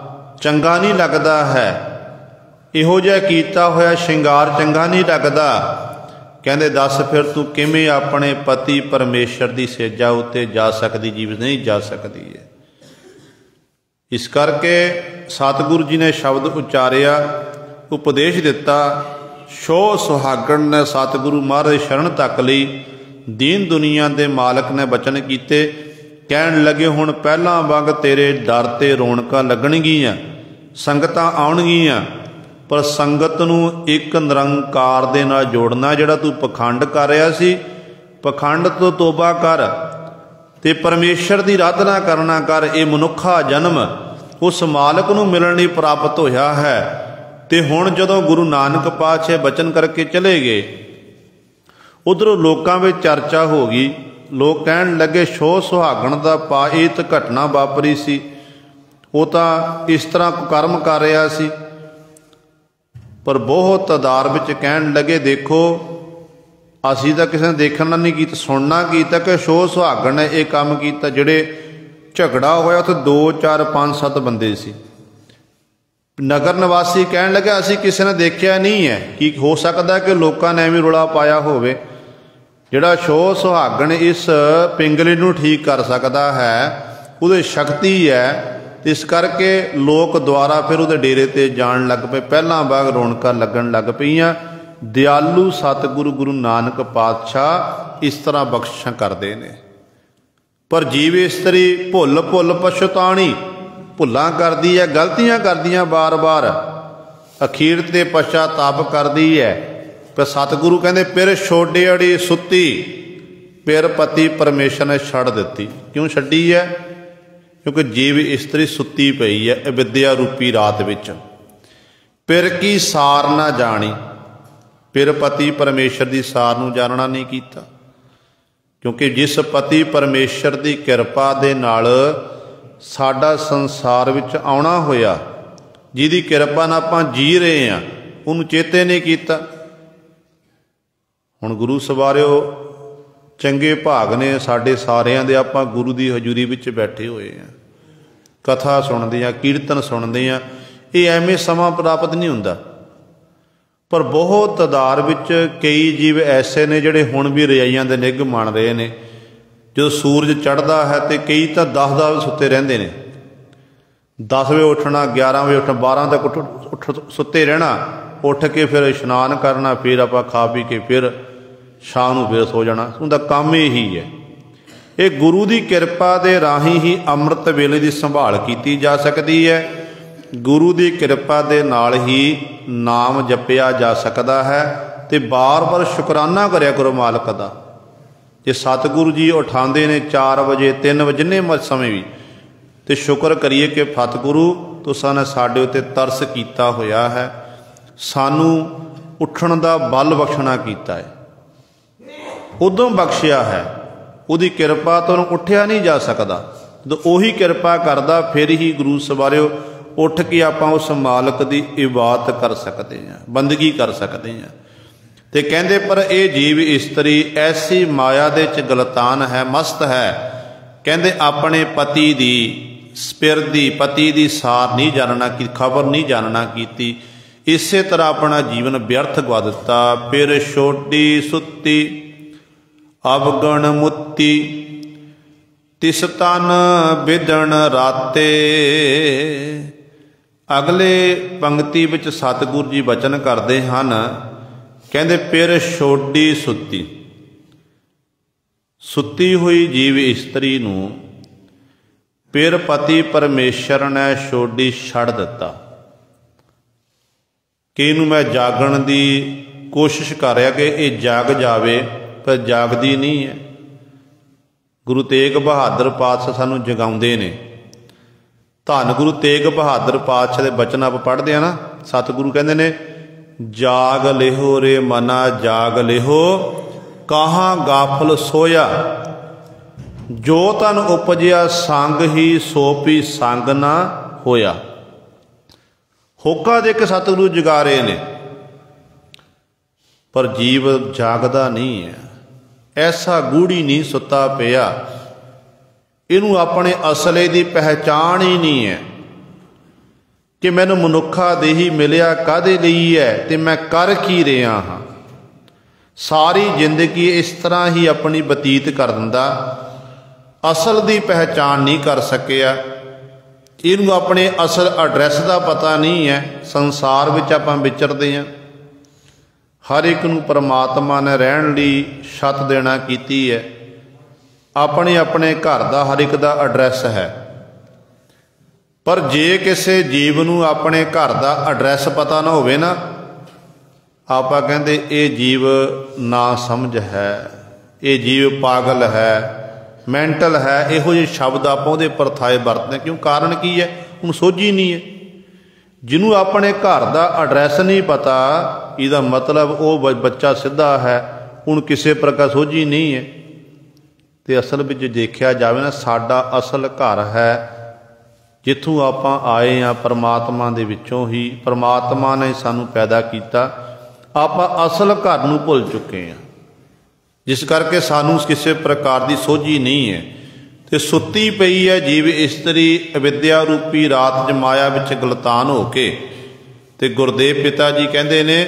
ਚੰਗਾ ਨਹੀਂ ਲੱਗਦਾ ਹੈ, ਇਹੋ ਜਿਹਾ ਕੀਤਾ ਹੋਇਆ ਸ਼ਿੰਗਾਰ ਚੰਗਾ ਨਹੀਂ ਲੱਗਦਾ। ਕਹਿੰਦੇ ਦੱਸ ਫਿਰ ਤੂੰ ਕਿਵੇਂ ਆਪਣੇ ਪਤੀ ਪਰਮੇਸ਼ਰ ਦੀ ਸੇਜਾ ਉੱਤੇ ਜਾ ਸਕਦੀ, ਜੀਵ ਨਹੀਂ ਜਾ ਸਕਦੀ ਹੈ। ਇਸ ਕਰਕੇ ਸਤਿਗੁਰੂ ਜੀ ਨੇ ਸ਼ਬਦ ਉਚਾਰਿਆ, ਉਪਦੇਸ਼ ਦਿੱਤਾ। ਸੋ ਸੁਹਾਗਣ ਨੇ ਸਤਿਗੁਰੂ ਮਹਾਰਾਜ ਸ਼ਰਨ ਤੱਕ ਲਈ, ਦੀਨ ਦੁਨੀਆ ਦੇ ਮਾਲਕ ਨੇ ਬਚਨ ਕੀਤੇ। ਕਹਿਣ ਲੱਗੇ ਹੁਣ ਪਹਿਲਾਂ ਵਾਂਗ ਤੇਰੇ ਦਰ ਤੇ ਰੌਣਕਾਂ ਲੱਗਣਗੀਆਂ, ਸੰਗਤਾਂ ਆਉਣਗੀਆਂ, ਪਰ ਸੰਗਤ ਨੂੰ ਇੱਕ ਨਿਰੰਕਾਰ ਦੇ ਨਾਲ ਜੋੜਨਾ। ਜਿਹੜਾ ਤੂੰ ਪਖੰਡ ਕਰ ਰਿਹਾ ਸੀ, ਪਖੰਡ ਤੋਂ ਤੋਬਾ ਕਰ ਤੇ ਪਰਮੇਸ਼ਰ ਦੀ ਆਰਾਧਨਾ ਕਰਨਾ ਕਰ। ਇਹ ਮਨੁੱਖਾ ਜਨਮ ਉਸ ਮਾਲਕ ਨੂੰ ਮਿਲਣ ਲਈ ਪ੍ਰਾਪਤ ਹੋਇਆ ਹੈ ਤੇ ਹੁਣ ਜਦੋਂ ਗੁਰੂ ਨਾਨਕ ਪਾਤਸ਼ਾਹ ਬਚਨ ਕਰਕੇ ਚਲੇ ਗਏ, ਉਧਰੋਂ ਲੋਕਾਂ ਵਿੱਚ ਚਰਚਾ ਹੋ ਗਈ। ਲੋਕ ਕਹਿਣ ਲੱਗੇ ਸ਼ੋਹ ਸੁਹਾਗਣ ਦਾ ਪਾਇਤ ਘਟਨਾ ਵਾਪਰੀ ਸੀ, ਉਹ ਤਾਂ ਇਸ ਤਰ੍ਹਾਂ ਕੁਕਰਮ ਕਰ ਰਿਹਾ ਸੀ। ਪਰ ਬਹੁਤ ਤਾਦਾਦ ਵਿੱਚ ਕਹਿਣ ਲੱਗੇ ਦੇਖੋ ਅਸੀਂ ਤਾਂ ਕਿਸੇ ਨੇ ਦੇਖਣਾ ਨਹੀਂ ਕੀਤਾ, ਸੁਣਨਾ ਕੀਤਾ ਕਿ ਸ਼ੋਹ ਸੁਹਾਗਣ ਨੇ ਇਹ ਕੰਮ ਕੀਤਾ। ਜਿਹੜੇ ਝਗੜਾ ਹੋਇਆ ਉੱਥੇ 2 4 5 7 ਬੰਦੇ ਸੀ। ਨਗਰ ਨਿਵਾਸੀ ਕਹਿਣ ਲੱਗੇ ਅਸੀਂ ਕਿਸੇ ਨੇ ਦੇਖਿਆ ਨਹੀਂ ਹੈ, ਕੀ ਹੋ ਸਕਦਾ ਕਿ ਲੋਕਾਂ ਨੇ ਐਵੇਂ ਰੌਲਾ ਪਾਇਆ ਹੋਵੇ। ਜਿਹੜਾ ਸ਼ੋਹ ਸੁਹਾਗਣ ਇਸ ਪਿੰਗਲੇ ਨੂੰ ਠੀਕ ਕਰ ਸਕਦਾ ਹੈ, ਉਹਦੇ ਸ਼ਕਤੀ ਹੈ, ਇਸ ਕਰਕੇ ਲੋਕ ਦੁਆਰਾ ਫਿਰ ਉਹਦੇ ਡੇਰੇ 'ਤੇ ਜਾਣ ਲੱਗ ਪਏ। ਪਹਿਲਾਂ ਬਾਅਦ ਰੌਣਕਾਂ ਲੱਗਣ ਲੱਗ ਪਈਆਂ। ਦਿਆਲੂ ਸਤਿਗੁਰੂ ਗੁਰੂ ਨਾਨਕ ਪਾਤਸ਼ਾਹ ਇਸ ਤਰ੍ਹਾਂ ਬਖਸ਼ਿਸ਼ਾਂ ਕਰਦੇ ਨੇ। ਪਰ ਜੀਵ ਇਸਤਰੀ ਭੁੱਲ ਭੁੱਲ ਪਛਤਾਣੀ, ਭੁੱਲਾਂ ਕਰਦੀ ਹੈ, ਗਲਤੀਆਂ ਕਰਦੀਆਂ ਬਾਰ-ਬਾਰ, ਅਖੀਰ 'ਤੇ ਪਛਤਾਪ ਕਰਦੀ ਹੈ। ਪਰ ਸਤਿਗੁਰੂ ਕਹਿੰਦੇ ਪਿਰ ਛੋਡੇ ਅੜੀ ਸੁੱਤੀ, ਪਿਰ ਪਤੀ ਪਰਮੇਸ਼ਰ ਨੇ ਛੱਡ ਦਿੱਤੀ। ਕਿਉਂ ਛੱਡੀ ਹੈ? ਕਿਉਂਕਿ ਜੀਵ ਇਸਤਰੀ ਸੁੱਤੀ ਪਈ ਹੈ ਅਵਿਦਿਆ ਰੂਪੀ ਰਾਤ ਵਿੱਚ। ਪਿਰ ਕੀ ਸਾਰ ਨਾ ਜਾਣੀ, ਪਿਰ ਪਤੀ ਪਰਮੇਸ਼ਰ ਦੀ ਸਾਰ ਨੂੰ ਜਾਣਨਾ ਨਹੀਂ ਕੀਤਾ। ਕਿਉਂਕਿ ਜਿਸ ਪਤੀ ਪਰਮੇਸ਼ਰ ਦੀ ਕਿਰਪਾ ਦੇ ਨਾਲ ਸਾਡਾ ਸੰਸਾਰ ਵਿੱਚ ਆਉਣਾ ਹੋਇਆ, ਜਿਹਦੀ ਕਿਰਪਾ ਨਾਲ ਆਪਾਂ ਜੀ ਰਹੇ ਹਾਂ, ਉਹਨੂੰ ਚੇਤੇ ਨਹੀਂ ਕੀਤਾ। ਹੁਣ ਗੁਰੂ ਸਵਾਰਿਓ ਚੰਗੇ ਭਾਗ ਨੇ ਸਾਡੇ ਸਾਰਿਆਂ ਦੇ, ਆਪਾਂ ਗੁਰੂ ਦੀ ਹਜ਼ੂਰੀ ਵਿੱਚ ਬੈਠੇ ਹੋਏ ਹਾਂ, ਕਥਾ ਸੁਣਦੇ ਹਾਂ, ਕੀਰਤਨ ਸੁਣਦੇ ਹਾਂ। ਇਹ ਐਵੇਂ ਸਮਾਂ ਪ੍ਰਾਪਤ ਨਹੀਂ ਹੁੰਦਾ। ਪਰ ਬਹੁਤ ਤਾਦਾਦ ਵਿੱਚ ਕਈ ਜੀਵ ਐਸੇ ਨੇ ਜਿਹੜੇ ਹੁਣ ਵੀ ਰਜਾਈਆਂ ਦੇ ਨਿੱਘ ਮਾਣ ਰਹੇ ਨੇ। ਜਦੋਂ ਸੂਰਜ ਚੜ੍ਹਦਾ ਹੈ ਤੇ ਕਈ ਤਾਂ 10 ਵਜੇ ਸੁੱਤੇ ਰਹਿੰਦੇ ਨੇ। 10 ਵਜੇ ਉੱਠਣਾ, 11 ਵਜੇ ਉੱਠਣਾ, 12 ਤੱਕ ਉੱਠ ਸੁੱਤੇ ਰਹਿਣਾ, ਉੱਠ ਕੇ ਫਿਰ ਇਸ਼ਨਾਨ ਕਰਨਾ, ਫਿਰ ਆਪਾਂ ਖਾ ਪੀ ਕੇ ਫਿਰ ਸ਼ਾਮ ਨੂੰ ਫਿਰ ਸੋ ਜਾਣਾ। ਉਹਦਾ ਕੰਮ ਇਹੀ ਹੈ। ਇਹ ਗੁਰੂ ਦੀ ਕਿਰਪਾ ਦੇ ਰਾਹੀਂ ਹੀ ਅੰਮ੍ਰਿਤ ਵੇਲੇ ਦੀ ਸੰਭਾਲ ਕੀਤੀ ਜਾ ਸਕਦੀ ਹੈ। ਗੁਰੂ ਦੀ ਕਿਰਪਾ ਦੇ ਨਾਲ ਹੀ ਨਾਮ ਜਪਿਆ ਜਾ ਸਕਦਾ ਹੈ। ਤੇ ਬਾਰ-ਬਾਰ ਸ਼ੁਕਰਾਨਾ ਕਰਿਆ ਕਰੋ ਮਾਲਕ ਦਾ। ਜੇ ਸਤਿਗੁਰੂ ਜੀ ਉਠਾਉਂਦੇ ਨੇ 4 ਵਜੇ 3 ਵਜੇ ਜਿੰਨੇ ਸਮੇਂ ਵੀ, ਤੇ ਸ਼ੁਕਰ ਕਰੀਏ ਕਿ ਸਤਿਗੁਰੂ ਤੁਸਾਂ ਨੇ ਸਾਡੇ ਉੱਤੇ ਤਰਸ ਕੀਤਾ ਹੋਇਆ ਹੈ, ਸਾਨੂੰ ਉੱਠਣ ਦਾ ਬਲ ਬਖਸ਼ਣਾ ਕੀਤਾ ਹੈ, ਉਦੋਂ ਬਖਸ਼ਿਆ ਹੈ। ਉਹਦੀ ਕਿਰਪਾ ਤੋਂ ਉੱਠਿਆ ਨਹੀਂ ਜਾ ਸਕਦਾ। ਜਦੋਂ ਉਹੀ ਕਿਰਪਾ ਕਰਦਾ ਫਿਰ ਹੀ ਗੁਰੂ ਸਵਾਰਿਓ ਉੱਠ ਕੇ ਆਪਾਂ ਉਸ ਮਾਲਕ ਦੀ ਇਬਾਦਤ ਕਰ ਸਕਦੇ ਹਾਂ, ਬੰਦਗੀ ਕਰ ਸਕਦੇ ਹਾਂ। ਤੇ ਕਹਿੰਦੇ ਪਰ ਇਹ ਜੀਵ ਇਸਤਰੀ ਐਸੀ ਮਾਇਆ ਦੇ ਚ ਗਲਤਾਨ ਹੈ, ਮਸਤ ਹੈ। ਕਹਿੰਦੇ ਆਪਣੇ ਪਤੀ ਦੀ ਸਪਿਰ ਦੀ, ਪਤੀ ਦੀ ਸਾਰ ਨਹੀਂ ਜਾਣਨਾ ਕੀ, ਖਬਰ ਨਹੀਂ ਜਾਣਨਾ ਕੀਤੀ। ਇਸੇ ਤਰ੍ਹਾਂ ਆਪਣਾ ਜੀਵਨ ਵਿਅਰਥ ਗਵਾ ਦਿੱਤਾ। ਫਿਰ ਛੋਟੀ ਸੁੱਤੀ ਅਵਗਣ ਮੁੱਤੀ, ਤਿਸ ਤਨ ਵਿਦਣ ਰਾਤੇ। ਅਗਲੇ ਪੰਕਤੀ ਵਿੱਚ ਸਤਿਗੁਰੂ ਜੀ ਬਚਨ ਕਰਦੇ ਹਨ, ਕਹਿੰਦੇ ਫਿਰ ਛੋਡੀ ਸੁੱਤੀ, ਸੁੱਤੀ ਹੋਈ ਜੀਵ ਇਸਤਰੀ ਨੂੰ ਫਿਰ ਪਤੀ ਪਰਮੇਸ਼ਰ ਨੇ ਛੋਡੀ ਛੱਡ ਦਿੱਤਾ। ਕਿ ਇਹਨੂੰ ਮੈਂ ਜਾਗਣ ਦੀ ਕੋਸ਼ਿਸ਼ ਕਰ ਰਿਹਾ ਕਿ ਇਹ ਜਾਗ ਜਾਵੇ, ਪਰ ਜਾਗਦੀ ਨਹੀਂ ਹੈ। ਗੁਰੂ ਤੇਗ ਬਹਾਦਰ ਪਾਤਸ਼ਾਹ ਸਾਨੂੰ ਜਗਾਉਂਦੇ ਨੇ। ਧੰਨ ਗੁਰੂ ਤੇਗ ਬਹਾਦਰ ਪਾਤਸ਼ਾਹ ਦੇ ਬਚਨ ਆਪ ਪੜ੍ਹਦੇ ਆ ਨਾ, ਸਤਿਗੁਰੂ ਕਹਿੰਦੇ ਨੇ ਜਾਗ ਲਿਹੋ ਰੇ ਮਨਾ ਜਾਗ ਲਿਹੋ, ਕਾਹਾਂ ਗਾਫਲ ਸੋਇਆ, ਜੋ ਤਨ ਉਪਜਿਆ ਸੰਗ ਹੀ ਸੋ ਪੀ ਸੰਗ ਨਾ ਹੋਇਆ। ਹੋਕਾ ਦੇ ਕੇ ਸਤਿਗੁਰੂ ਜਗਾ ਰਹੇ ਨੇ, ਪਰ ਜੀਵ ਜਾਗਦਾ ਨਹੀਂ ਹੈ। ਐਸਾ ਗੂੜੀ ਨਹੀਂ ਸੁੱਤਾ ਪਿਆ, ਇਹਨੂੰ ਆਪਣੇ ਅਸਲੇ ਦੀ ਪਹਿਚਾਣ ਹੀ ਨਹੀਂ ਹੈ ਕਿ ਮੈਨੂੰ ਮਨੁੱਖਾ ਦੇਹੀ ਮਿਲਿਆ ਕਾਹਦੇ ਲਈ ਹੈ ਤੇ ਮੈਂ ਕਰ ਕੀ ਰਿਹਾ ਹਾਂ। ਸਾਰੀ ਜ਼ਿੰਦਗੀ ਇਸ ਤਰ੍ਹਾਂ ਹੀ ਆਪਣੀ ਬਤੀਤ ਕਰ ਦਿੰਦਾ, ਅਸਲ ਦੀ ਪਹਿਚਾਣ ਨਹੀਂ ਕਰ ਸਕਿਆ। ਇਹਨੂੰ ਆਪਣੇ ਅਸਲ ਐਡਰੈਸ ਦਾ ਪਤਾ ਨਹੀਂ ਹੈ। ਸੰਸਾਰ ਵਿੱਚ ਆਪਾਂ ਵਿਚਰਦੇ ਹਾਂ, ਹਰ ਇੱਕ ਨੂੰ ਪਰਮਾਤਮਾ ਨੇ ਰਹਿਣ ਲਈ ਛੱਤ ਦੇਣਾ ਕੀਤੀ ਹੈ। ਆਪਣੇ ਆਪਣੇ ਘਰ ਦਾ ਹਰ ਇੱਕ ਦਾ ਐਡਰੈਸ ਹੈ। ਪਰ ਜੇ ਕਿਸੇ ਜੀਵ ਨੂੰ ਆਪਣੇ ਘਰ ਦਾ ਐਡਰੈਸ ਪਤਾ ਨਾ ਹੋਵੇ ਨਾ, ਆਪਾਂ ਕਹਿੰਦੇ ਇਹ ਜੀਵ ਨਾ ਸਮਝ ਹੈ, ਇਹ ਜੀਵ ਪਾਗਲ ਹੈ, ਮੈਂਟਲ ਹੈ। ਇਹੋ ਜਿਹੇ ਸ਼ਬਦ ਆਪਾਂ ਉਹਦੇ ਪਰਥਾਏ ਵਰਤਦੇ। ਕਿਉਂ? ਕਾਰਨ ਕੀ ਹੈ? ਉਹਨੂੰ ਸੋਝੀ ਨਹੀਂ ਹੈ। ਜਿਹਨੂੰ ਆਪਣੇ ਘਰ ਦਾ ਐਡਰੈਸ नहीं पता, ਇਹਦਾ मतलब ਉਹ ਬੱਚਾ ਸਿੱਧਾ है, ਹੁਣ ਕਿਸੇ ਪ੍ਰਕਾਰ ਸੋਝੀ नहीं है। ਤੇ ਅਸਲ ਵਿੱਚ ਦੇਖਿਆ ਜਾਵੇ ਨਾ, ਸਾਡਾ ਅਸਲ ਘਰ ਹੈ ਜਿੱਥੋਂ ਆਪਾਂ ਆਏ ਹਾਂ, ਪਰਮਾਤਮਾ ਦੇ ਵਿੱਚੋਂ ਹੀ। ਪਰਮਾਤਮਾ ਨੇ ਸਾਨੂੰ ਪੈਦਾ ਕੀਤਾ, ਆਪਾਂ ਅਸਲ ਘਰ ਨੂੰ ਭੁੱਲ ਚੁੱਕੇ ਹਾਂ, ਜਿਸ ਕਰਕੇ ਸਾਨੂੰ ਕਿਸੇ ਪ੍ਰਕਾਰ ਦੀ ਸੋਝੀ ਨਹੀਂ ਹੈ। ਤੇ ਸੁੱਤੀ ਪਈ ਹੈ ਜੀਵ ਇਸਤਰੀ ਅਵਿਦਿਆ ਰੂਪੀ ਰਾਤ ਜਮਾਇਆ ਵਿੱਚ ਗਲਤਾਨ ਹੋ ਕੇ। ਤੇ ਗੁਰਦੇਵ ਪਿਤਾ ਜੀ ਕਹਿੰਦੇ ਨੇ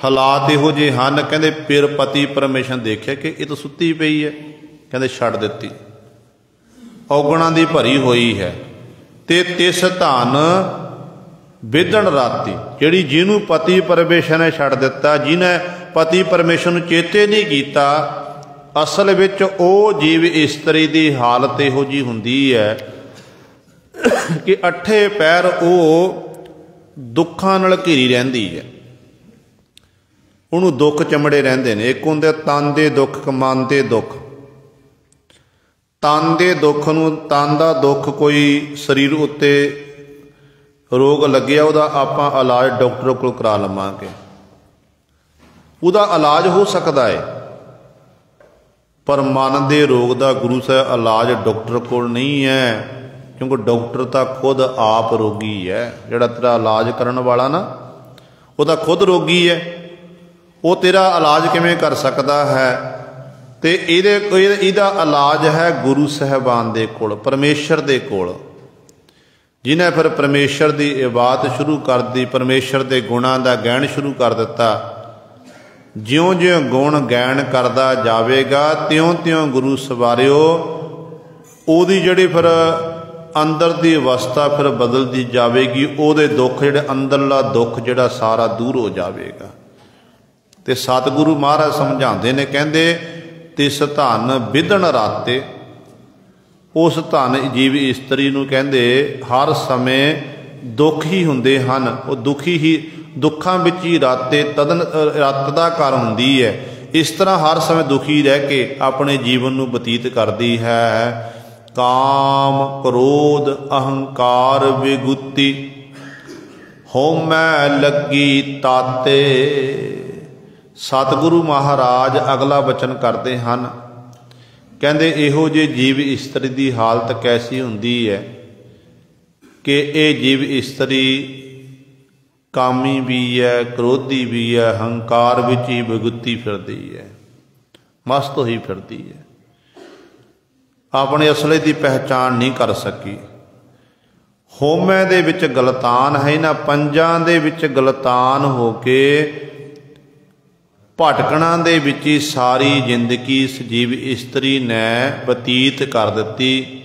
ਹਾਲਾਤ ਇਹੋ ਜਿਹੇ ਹਨ, ਕਹਿੰਦੇ ਫਿਰ ਪਤੀ ਪਰਮੇਸ਼ਰ ਦੇਖਿਆ ਕਿ ਇਹ ਤਾਂ ਸੁੱਤੀ ਪਈ ਹੈ, ਕਹਿੰਦੇ ਛੱਡ ਦਿੱਤੀ, ਔਗਣਾਂ ਦੀ ਭਰੀ ਹੋਈ ਹੈ। ਤੇ ਤਿਸ ਧਨ ਵਿਦਣ ਰਾਤੀ, ਜਿਹੜੀ ਜਿਹਨੂੰ ਪਤੀ ਪਰਮੇਸ਼ਰ ਨੇ ਛੱਡ ਦਿੱਤਾ, ਜਿਹਨੇ ਪਤੀ ਪਰਮੇਸ਼ਰ ਨੂੰ ਚੇਤੇ ਨਹੀਂ ਕੀਤਾ, ਅਸਲ ਵਿੱਚ ਉਹ ਜੀਵ ਇਸਤਰੀ ਦੀ ਹਾਲਤ ਇਹੋ ਜਿਹੀ ਹੁੰਦੀ ਹੈ ਕਿ ਅੱਠੇ ਪੈਰ ਉਹ ਦੁੱਖਾਂ ਨਾਲ ਘਿਰੀ ਰਹਿੰਦੀ ਹੈ। ਉਹਨੂੰ ਦੁੱਖ ਚਮੜੇ ਰਹਿੰਦੇ ਨੇ। ਇੱਕ ਹੁੰਦੇ ਤਨ ਦੇ ਦੁੱਖ, ਮਨ ਦੇ ਦੁੱਖ। ਤਨ ਦੇ ਦੁੱਖ ਨੂੰ, ਤਨ ਦਾ ਦੁੱਖ, ਕੋਈ ਸਰੀਰ ਉੱਤੇ ਰੋਗ ਲੱਗਿਆ, ਉਹਦਾ ਆਪਾਂ ਇਲਾਜ ਡਾਕਟਰ ਕੋਲ ਕਰਾ ਲਵਾਂਗੇ, ਉਹਦਾ ਇਲਾਜ ਹੋ ਸਕਦਾ ਹੈ। ਪਰ ਮਨ ਦੇ ਰੋਗ ਦਾ ਗੁਰੂ ਸਾਹਿਬ ਇਲਾਜ ਡਾਕਟਰ ਕੋਲ ਨਹੀਂ ਹੈ, ਕਿਉਂਕਿ ਡਾਕਟਰ ਤਾਂ ਖੁਦ ਆਪ ਰੋਗੀ ਹੈ। ਜਿਹੜਾ ਤੇਰਾ ਇਲਾਜ ਕਰਨ ਵਾਲਾ ਨਾ, ਉਹ ਤਾਂ ਖੁਦ ਰੋਗੀ ਹੈ, ਉਹ ਤੇਰਾ ਇਲਾਜ ਕਿਵੇਂ ਕਰ ਸਕਦਾ ਹੈ? ਤੇ ਇਹਦਾ ਇਲਾਜ ਹੈ ਗੁਰੂ ਸਾਹਿਬਾਨ ਦੇ ਕੋਲ, ਪਰਮੇਸ਼ਰ ਦੇ ਕੋਲ। ਜਿਹਨੇ ਫਿਰ ਪਰਮੇਸ਼ਰ ਦੀ ਇਬਾਦਤ ਸ਼ੁਰੂ ਕਰ ਦਿੱਤੀ, ਪਰਮੇਸ਼ਰ ਦੇ ਗੁਣਾਂ ਦਾ ਗਾਇਨ ਸ਼ੁਰੂ ਕਰ ਦਿੱਤਾ। ਜਿਉਂ-ਜਿਉਂ ਗੁਣ ਗਾਇਨ ਕਰਦਾ ਜਾਵੇਗਾ, ਤਿਉਂ-ਤਿਉਂ ਗੁਰੂ ਸਵਾਰਿਓ ਉਹਦੀ ਜਿਹੜੀ ਫਿਰ ਅੰਦਰ ਦੀ ਅਵਸਥਾ ਫਿਰ ਬਦਲਦੀ ਜਾਵੇਗੀ। ਉਹਦੇ ਦੁੱਖ ਜਿਹੜੇ ਅੰਦਰਲਾ ਦੁੱਖ ਜਿਹੜਾ ਸਾਰਾ ਦੂਰ ਹੋ ਜਾਵੇਗਾ। ਤੇ ਸਤਿਗੁਰੂ ਮਹਾਰਾਜ ਸਮਝਾਉਂਦੇ ਨੇ, ਕਹਿੰਦੇ ਤਿਸ ਧਨ ਵਿਦਣ ਰਾਤੇ, ਉਸ ਧਨ ਜੀਵ ਇਸਤਰੀ ਨੂੰ ਕਹਿੰਦੇ ਹਰ ਸਮੇਂ ਦੁੱਖ ਹੀ ਹੁੰਦੇ ਹਨ। ਉਹ ਦੁਖੀ ਹੀ, ਦੁੱਖਾਂ ਵਿੱਚ ਹੀ ਰਾਤੇ ਤਦਨ ਰੱਤ ਦਾ ਘਰ ਹੁੰਦੀ ਹੈ। ਇਸ ਤਰ੍ਹਾਂ ਹਰ ਸਮੇਂ ਦੁਖੀ ਰਹਿ ਕੇ ਆਪਣੇ ਜੀਵਨ ਨੂੰ ਬਤੀਤ ਕਰਦੀ ਹੈ। ਕਾਮ ਕ੍ਰੋਧ ਅਹੰਕਾਰ ਵਿਗੁਤੀ, ਹਉਮੈ ਲੱਗੀ ਤਾਤੇ। ਸਤਿਗੁਰੂ ਮਹਾਰਾਜ ਅਗਲਾ ਬਚਨ ਕਰਦੇ ਹਨ, ਕਹਿੰਦੇ ਇਹੋ ਜਿਹੇ ਜੀਵ ਇਸਤਰੀ ਦੀ ਹਾਲਤ ਕੈਸੀ ਹੁੰਦੀ ਹੈ ਕਿ ਇਹ ਜੀਵ ਇਸਤਰੀ ਕਾਮੀ ਵੀ ਹੈ, ਕ੍ਰੋਧੀ ਵੀ ਹੈ, ਹੰਕਾਰ ਵਿੱਚ ਹੀ ਵਿਗੁੱਤੀ ਫਿਰਦੀ ਹੈ, ਮਸਤ ਹੋਈ ਫਿਰਦੀ ਹੈ, ਆਪਣੇ ਅਸਲੇ ਦੀ ਪਹਿਚਾਣ ਨਹੀਂ ਕਰ ਸਕੀ। ਹਉਮੈ ਦੇ ਵਿੱਚ ਗਲਤਾਨ ਹੈ, ਇਹਨਾਂ ਪੰਜਾਂ ਦੇ ਵਿੱਚ ਗਲਤਾਨ ਹੋ ਕੇ ਭਟਕਣਾ ਦੇ ਵਿੱਚ ਹੀ ਸਾਰੀ ਜ਼ਿੰਦਗੀ ਸਜੀਵ ਇਸਤਰੀ ਨੇ ਬਤੀਤ ਕਰ ਦਿੱਤੀ।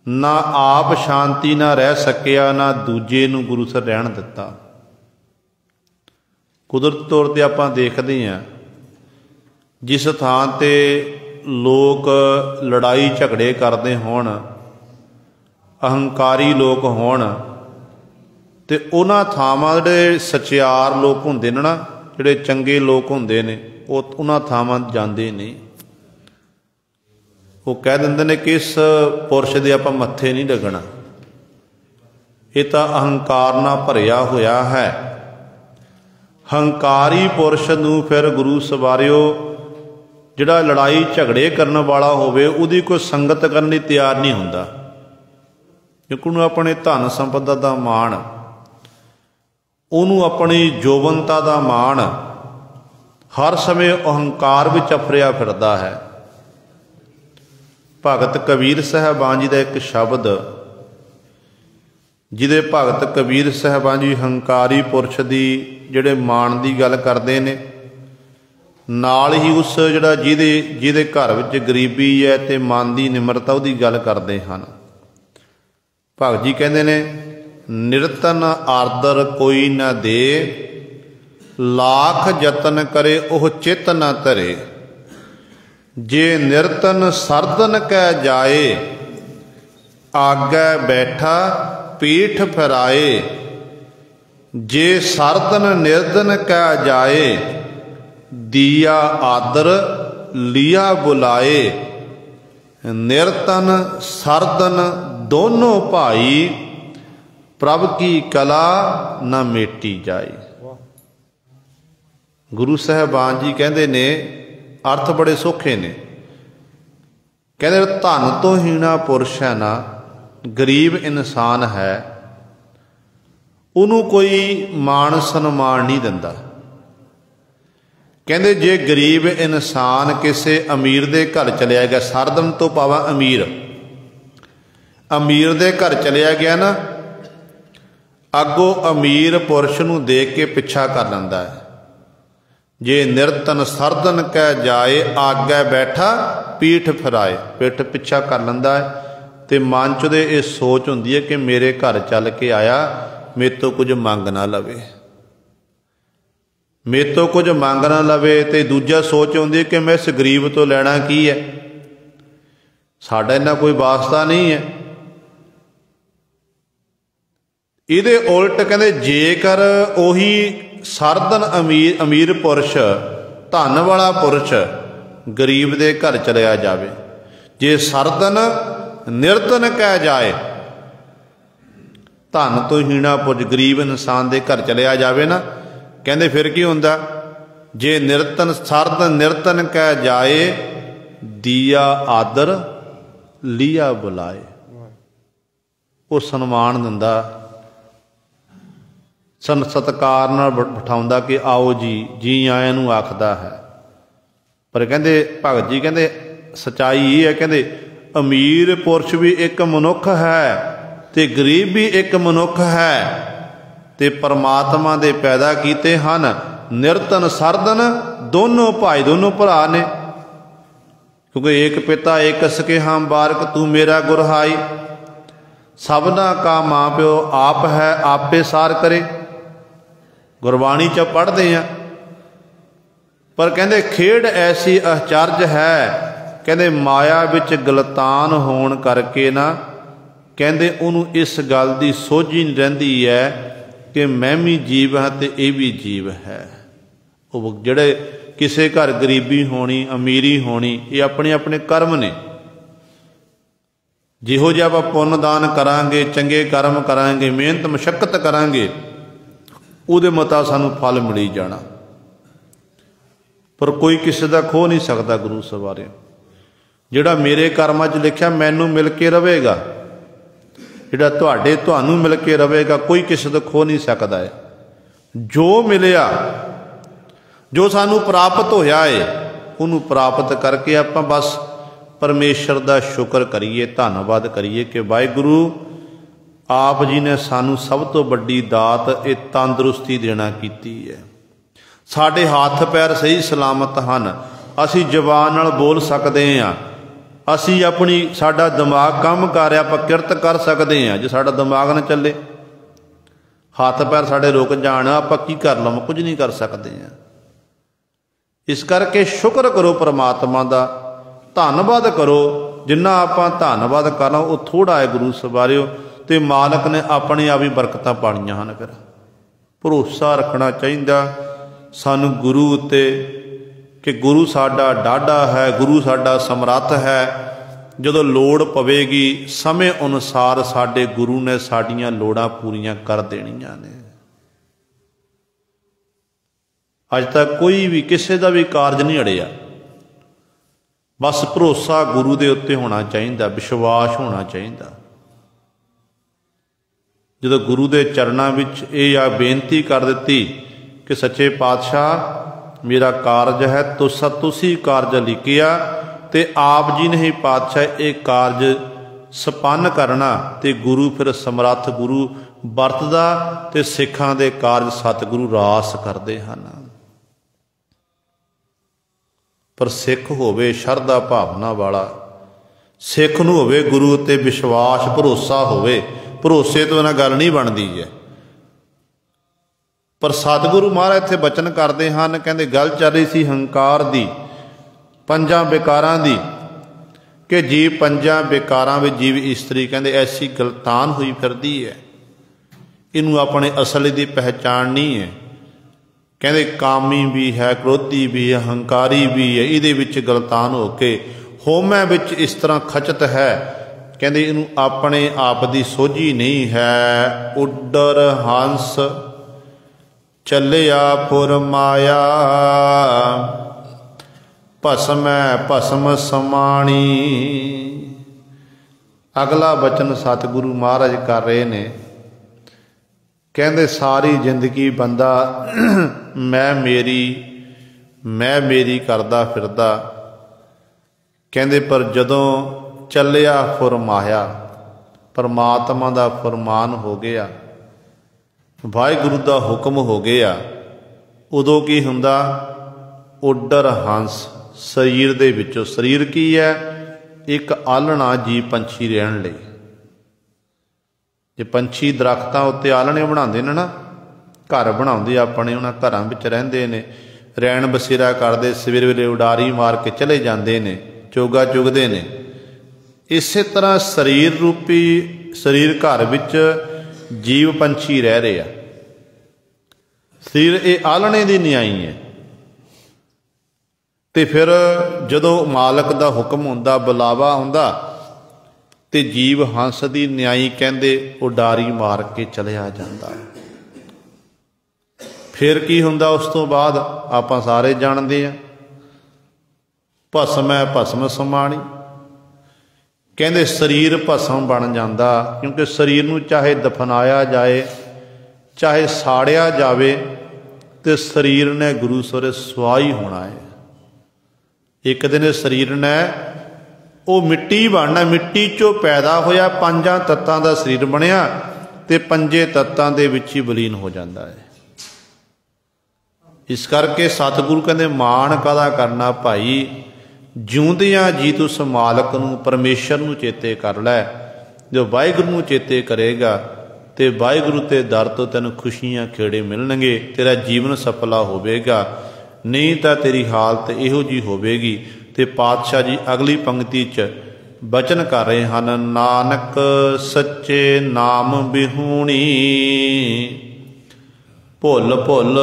ਨਾ ਆਪ ਸ਼ਾਂਤੀ ਨਾਲ ਰਹਿ ਸਕਿਆ, ਨਾ ਦੂਜੇ ਨੂੰ ਗੁਰੂ ਸਰ ਰਹਿਣ ਦਿੱਤਾ। ਕੁਦਰਤ ਤੌਰ 'ਤੇ ਆਪਾਂ ਦੇਖਦੇ ਹਾਂ, ਜਿਸ ਥਾਂ 'ਤੇ ਲੋਕ ਲੜਾਈ ਝਗੜੇ ਕਰਦੇ ਹੋਣ, ਅਹੰਕਾਰੀ ਲੋਕ ਹੋਣ, ਤੇ ਉਹਨਾਂ ਥਾਵਾਂ ਜਿਹੜੇ ਸਚਿਆਰ ਲੋਕ ਹੁੰਦੇ ਨੇ ਨਾ, ਜਿਹੜੇ ਚੰਗੇ ਲੋਕ ਹੁੰਦੇ ਨੇ, ਉਹ ਉਹਨਾਂ ਥਾਵਾਂ ਜਾਂਦੇ ਨਹੀਂ। ਉਹ ਕਹਿ ਦਿੰਦੇ ਨੇ ਕਿ ਇਸ ਪੁਰਸ਼ ਦੇ ਆਪਾਂ ਮੱਥੇ ਨਹੀਂ ਲੱਗਣਾ, ਇਹ ਤਾਂ ਅਹੰਕਾਰ ਨਾਲ ਭਰਿਆ ਹੋਇਆ ਹੈ। ਹੰਕਾਰੀ ਪੁਰਸ਼ ਨੂੰ ਫਿਰ ਗੁਰੂ ਸਵਾਰਿਓ ਜਿਹੜਾ ਲੜਾਈ ਝਗੜੇ ਕਰਨ ਵਾਲਾ ਹੋਵੇ, ਉਹਦੀ ਕੋਈ ਸੰਗਤ ਕਰਨ ਲਈ ਤਿਆਰ ਨਹੀਂ ਹੁੰਦਾ, ਕਿਉਂਕਿ ਉਹਨੂੰ ਆਪਣੇ ਧਨ ਸੰਪਦਾ ਦਾ ਮਾਣ, ਉਹਨੂੰ ਆਪਣੀ ਜੋਬਨਤਾ ਦਾ ਮਾਣ, ਹਰ ਸਮੇਂ ਅਹੰਕਾਰ ਵਿੱਚ ਅਫਰਿਆ ਫਿਰਦਾ ਹੈ। ਭਗਤ ਕਬੀਰ ਸਾਹਿਬਾਨ ਜੀ ਦਾ ਇੱਕ ਸ਼ਬਦ, ਜਿਹਦੇ ਭਗਤ ਕਬੀਰ ਸਾਹਿਬਾਨ ਜੀ ਹੰਕਾਰੀ ਪੁਰਸ਼ ਦੀ ਜਿਹੜੇ ਮਾਣ ਦੀ ਗੱਲ ਕਰਦੇ ਨੇ, ਨਾਲ ਹੀ ਉਸ ਜਿਹੜਾ ਜਿਹਦੇ ਘਰ ਵਿੱਚ ਗਰੀਬੀ ਹੈ ਤੇ ਮਨ ਦੀ ਨਿਮਰਤਾ, ਉਹਦੀ ਗੱਲ ਕਰਦੇ ਹਨ। ਭਗਤ ਜੀ ਕਹਿੰਦੇ ਨੇ, ਨਿਰਤਨ ਆਦਰ ਕੋਈ ਨਾ ਦੇ, ਲਾਖ ਯਤਨ ਕਰੇ ਉਹ ਚਿਤ ਨਾ ਧਰੇ। ਜੇ ਨਿਰਤਨ ਸਰਦਨ ਕਹਿ ਜਾਏ, ਆਗੈ ਬੈਠਾ ਪੀਠ ਫਿਰਾਏ। ਜੇ ਸਰਦਨ ਨਿਰਦਨ ਕਹਿ ਜਾਏ, ਦੀਆ ਆਦਰ ਲਿਆ ਬੁਲਾਏ। ਨਿਰਤਨ ਸਰਦਨ ਦੋਨੋਂ ਭਾਈ, प्रभ की कला न मेटी जाए। गुरु साहबान जी कहते ने अर्थ बड़े सौखे ने। कहते धन तो हीना पुरुष है ना, गरीब इंसान है, उन्होंने कोई मान सन्मान नहीं दिंदा। कहते जे गरीब इंसान किसी अमीर दे घर चलिया गया, सरदम तो पावा अमीर, अमीर दे घर चलिया गया ना, अगों अमीर पुरुष नूं देख के पिछा कर लैंदा है। जे निरतन सरदन कह जाए, आगे बैठा पीठ फिराए, पिठ पिछा कर लैंदा है। तो मन च ये सोच हुंदी है कि मेरे घर चल के आया, मेरे तो कुछ मंग ना लवे, मेरे तो कुछ मंग ना लवे। तो दूजा सोच आउंदी है कि मैं इस गरीब तो लेना की है, साडा इन्ना कोई वास्ता नहीं है। इहदे उल्ट कहते जेकर उही सरदन अमीर पुरुष, धन वाला पुरुष गरीब दे घर चलिया जावे, जे सरदन निरतन कह जाए, धन तो हीना पुरुष गरीब इंसान दे घर चलिया जावे ना, कहते फिर की हुंदा, जे निरतन सरदन निरतन कह जाए, दिया आदर लिया बुलाए, वो सन्मान दिंदा, सत्कार नाल बिठाउंदा कि आओ जी, जी आया नूं आखदा है। पर कहते भगत जी कहते सच्चाई ये है, कहते अमीर पुरुष भी एक मनुख है ते गरीब भी एक मनुख है, ते परमात्मा दे पैदा कीते हन निरतन सरदन, दोनों भाई दोनों भरा ने। क्योंकि एक पिता एक सके हम बारक, तू मेरा गुरहाई, सबना का माँ प्यो आप है, आपे सार करे, गुरबाणी च पढ़ते हैं। पर कहते खेड ऐसी आश्चर्य है, कहते माया विच गलतान होण करके ना, कहते उन्होंने इस गल की सोझी नहीं रहिंदी है कि मैं भी जीव हाँ ते ये भी जीव है। वो जिहड़े किसी घर गरीबी होनी अमीरी होनी, ये अपने अपने कर्म ने। जिहो जिहा आपां पुण्य दान करांगे, चंगे कर्म करांगे, मेहनत मशक्कत करांगे, उहदे मता सानू फल मिली जाना। पर कोई किसी का खो नहीं सकता गुरु सवारे। जिहड़ा मेरे कर्मां च लिखिया मैनू मिल के रहेगा, जिहड़ा तुहाडे तुहानू मिल के रहेगा, कोई किसी तो खो नहीं सकता है। जो मिलिया, जो सानू प्राप्त होया है, उन्होंने प्राप्त करके आपां बस परमेश्वर का शुक्र करिए, धन्नवाद करिए कि वाहिगुरू आप जी ने सानू सब तो वड्डी दात ये तंदुरुस्ती देना कीती है। साडे हाथ पैर सही सलामत हैं, असी जबान नाल बोल सकते हैं, असी अपनी साडा दिमाग काम कर रहा, आपां किरत कर सकते हैं। जो साडा दिमाग न चले, हाथ पैर साडे रुक जाण, आपां की कर लवां, कुछ नहीं कर सकते हैं। इस करके शुक्र करो परमात्मा का, धन्नवाद करो। जिन्ना आपां धन्नवाद करना वो थोड़ा है गुरु सवारियो, तो मालक ने अपने आप ही बरकतां पाणियां हन। फिर भरोसा रखना चाहिए सानू गुरु उत्ते कि गुरु साडा डाढा है, गुरु साडा समर्थ है। जदों लोड़ पवेगी समय अनुसार साडे गुरु ने साडियां लोड़ां पूरियां कर देणियां ने। अज तक कोई भी किसी का भी कारज नहीं अड़िया, बस भरोसा गुरु दे उत्ते होना चाहिए, विश्वास होना चाहिए। जो गुरु के चरणों में यह बेनती कर दी कि सच्चे पातशाह मेरा कारज है, तुसी कारज लिखिया, तो आप जी ने ही पातशाह एक कारज संपन्न करना, तो गुरु फिर समर्थ गुरु वरतदा, तो सिखां दे कारज सतगुरु रास करते हैं। पर सिख होवे शरधा भावना वाला, सिख नूं होवे गुरु ते विश्वास भरोसा होवे, भरोसे तो इन्हां गल नहीं बनती है। पर सतगुरु महाराज इत्थे बचन करते हैं, कहते गल चल रही सी हंकार दी, पंजां विकारां दी, कि जीव पंजां विकारां विच जीव इस्तरी कहते ऐसी गलतान हुई फिरदी है, इनू अपने असल की पहचान नहीं है। कहते कामी भी है, क्रोधी भी है, हंकारी भी है, इहदे विच गलतान हो के होमै विच इस तरह खचत है कहते इनू अपने आप की सोझी नहीं है। उड्डर हंस चलिया फुर माया, भस्मै भस्म समाणी। अगला बचन सतगुरु महाराज कर रहे ने, कहते सारी जिंदगी बंदा मैं मेरी करदा फिरदा, कहते पर जदों चलिया फुर माया, परमात्मा का फरमान हो गया, वाहिगुरु का हुक्म हो गया, उदों की हुंदा उड्डर हंस। शरीर दे विचों, शरीर की है एक आलना जी पंछी रहन लई। जे पंछी दरख्तां उत्ते आलणे बनाते हैं ना, घर बनाते अपने, उन्होंने घरों में रहिंदे ने, रैन बसेरा करते, सवेरे वेले उडारी मार के चले जाते हैं, चोगा चुगते हैं। इस तरह शरीर रूपी शरीर घर विच जीव पंछी रह रहे हैं। शरीर ये आलणे की न्याई है। तो फिर जदों मालक का हुक्म हुंदा, बुलावा हुंदा, ते जीव हंस की न्याई कहते उडारी मार के चलिया जाता। फिर की हुंदा उस तो बाद आपां सारे जानते हैं, भस्मै भस्म समाणी। कहते शरीर भस्म बन जाता, क्योंकि शरीर नूं चाहे दफनाया जाए चाहे साड़िया जाए, तो शरीर ने गुरु सरे सुआ ही होना है। एक दिन शरीर ने वो मिट्टी बनना, मिट्टी चों पैदा होया, पंजां तत्तां दा शरीर बनिया, ते पंजे तत्तां दे विच ही विलीन हो जाता है। इस करके सतगुरु कहते माण काहदा करना भाई, जिउंदियां जी तू उस मालक नूं परमेश्वर नूं चेते कर लै। जो वाहिगुरू नूं चेते करेगा तो वाहिगुरू ते दर तो तैनूं खुशियां खेड़े मिलणगे, तेरा जीवन सफला होवेगा। नहीं तो तेरी हालत इहो जी होवेगी। तो पातशाह जी अगली पंक्ति च बचन कर रहे हैं, नानक सच्चे नाम बिहूणी, भुल भुल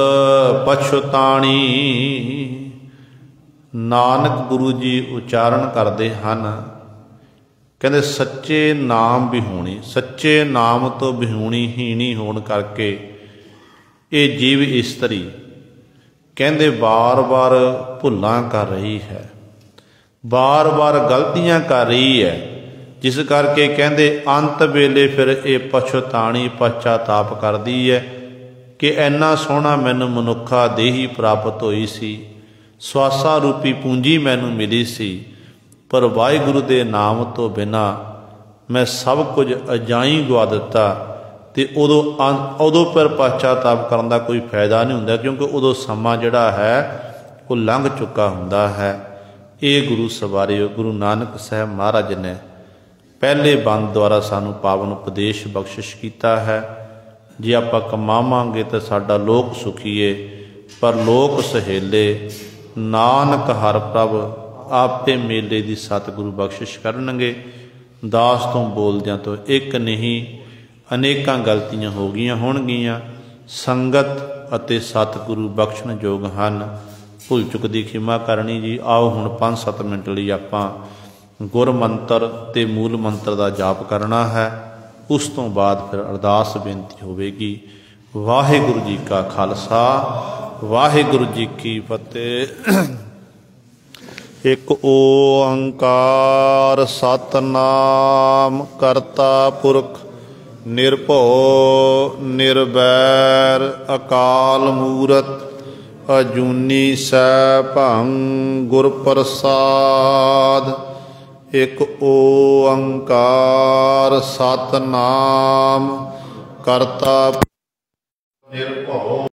पछताणी। नानक गुरु जी उच्चारण करते हैं, कहते सच्चे नाम बिहूणी, सच्चे नाम तो बिहूणी हीणी होने करके ये जीव इस्तरी कहते बार बार भुलां कर रही है, बार बार गलतियां कर रही है, जिस करके कहते अंत वेले फिर ये पछताणी पश्चाताप करती है कि इन्ना सोहना मैनू मनुखा देही प्राप्त हुई सी, स्वासा रूपी पूंजी मैनू मिली सी, पर वाहिगुरू के नाम तो बिना मैं सब कुछ अजाई गवा दिता। तो उदों पर पश्चाताप करने का कोई फायदा नहीं होंदा, क्योंकि उदों समा जिहड़ा है वो लंघ चुका हुंदा है। ये गुरु सवारियो गुरु नानक साहब महाराज ने पहले बंद द्वारा सानू पावन उपदेश बख्शिश किया है। जे आपां कमावांगे तो साडा लोक सुखीए, पर लोक सहेले नानक हर प्रभ आपे मेले की सतगुरु बख्शिश करनगे। दास तो बोलदियां तो एक नहीं अनेकां गलतियां हो गईयां होणगीयां, संगत अते सतगुरु बख्शण योग हन। भुल चुक दी खिमा करनी जी। आओ हुण 5-7 मिनट लई आपां गुर मंत्र ते मूल मंत्र का जाप करना है। उस तो बाद फिर अरदास बेनती होवेगी। वाहिगुरू जी का खालसा वाहिगुरू जी की फतेह। एक ओंकार सतनाम करता पुरख निर्भव निर्वैर अकाल मूरत अजूनी सैभं गुर प्रसाद। एक ओंकार सतनाम करता निर्भव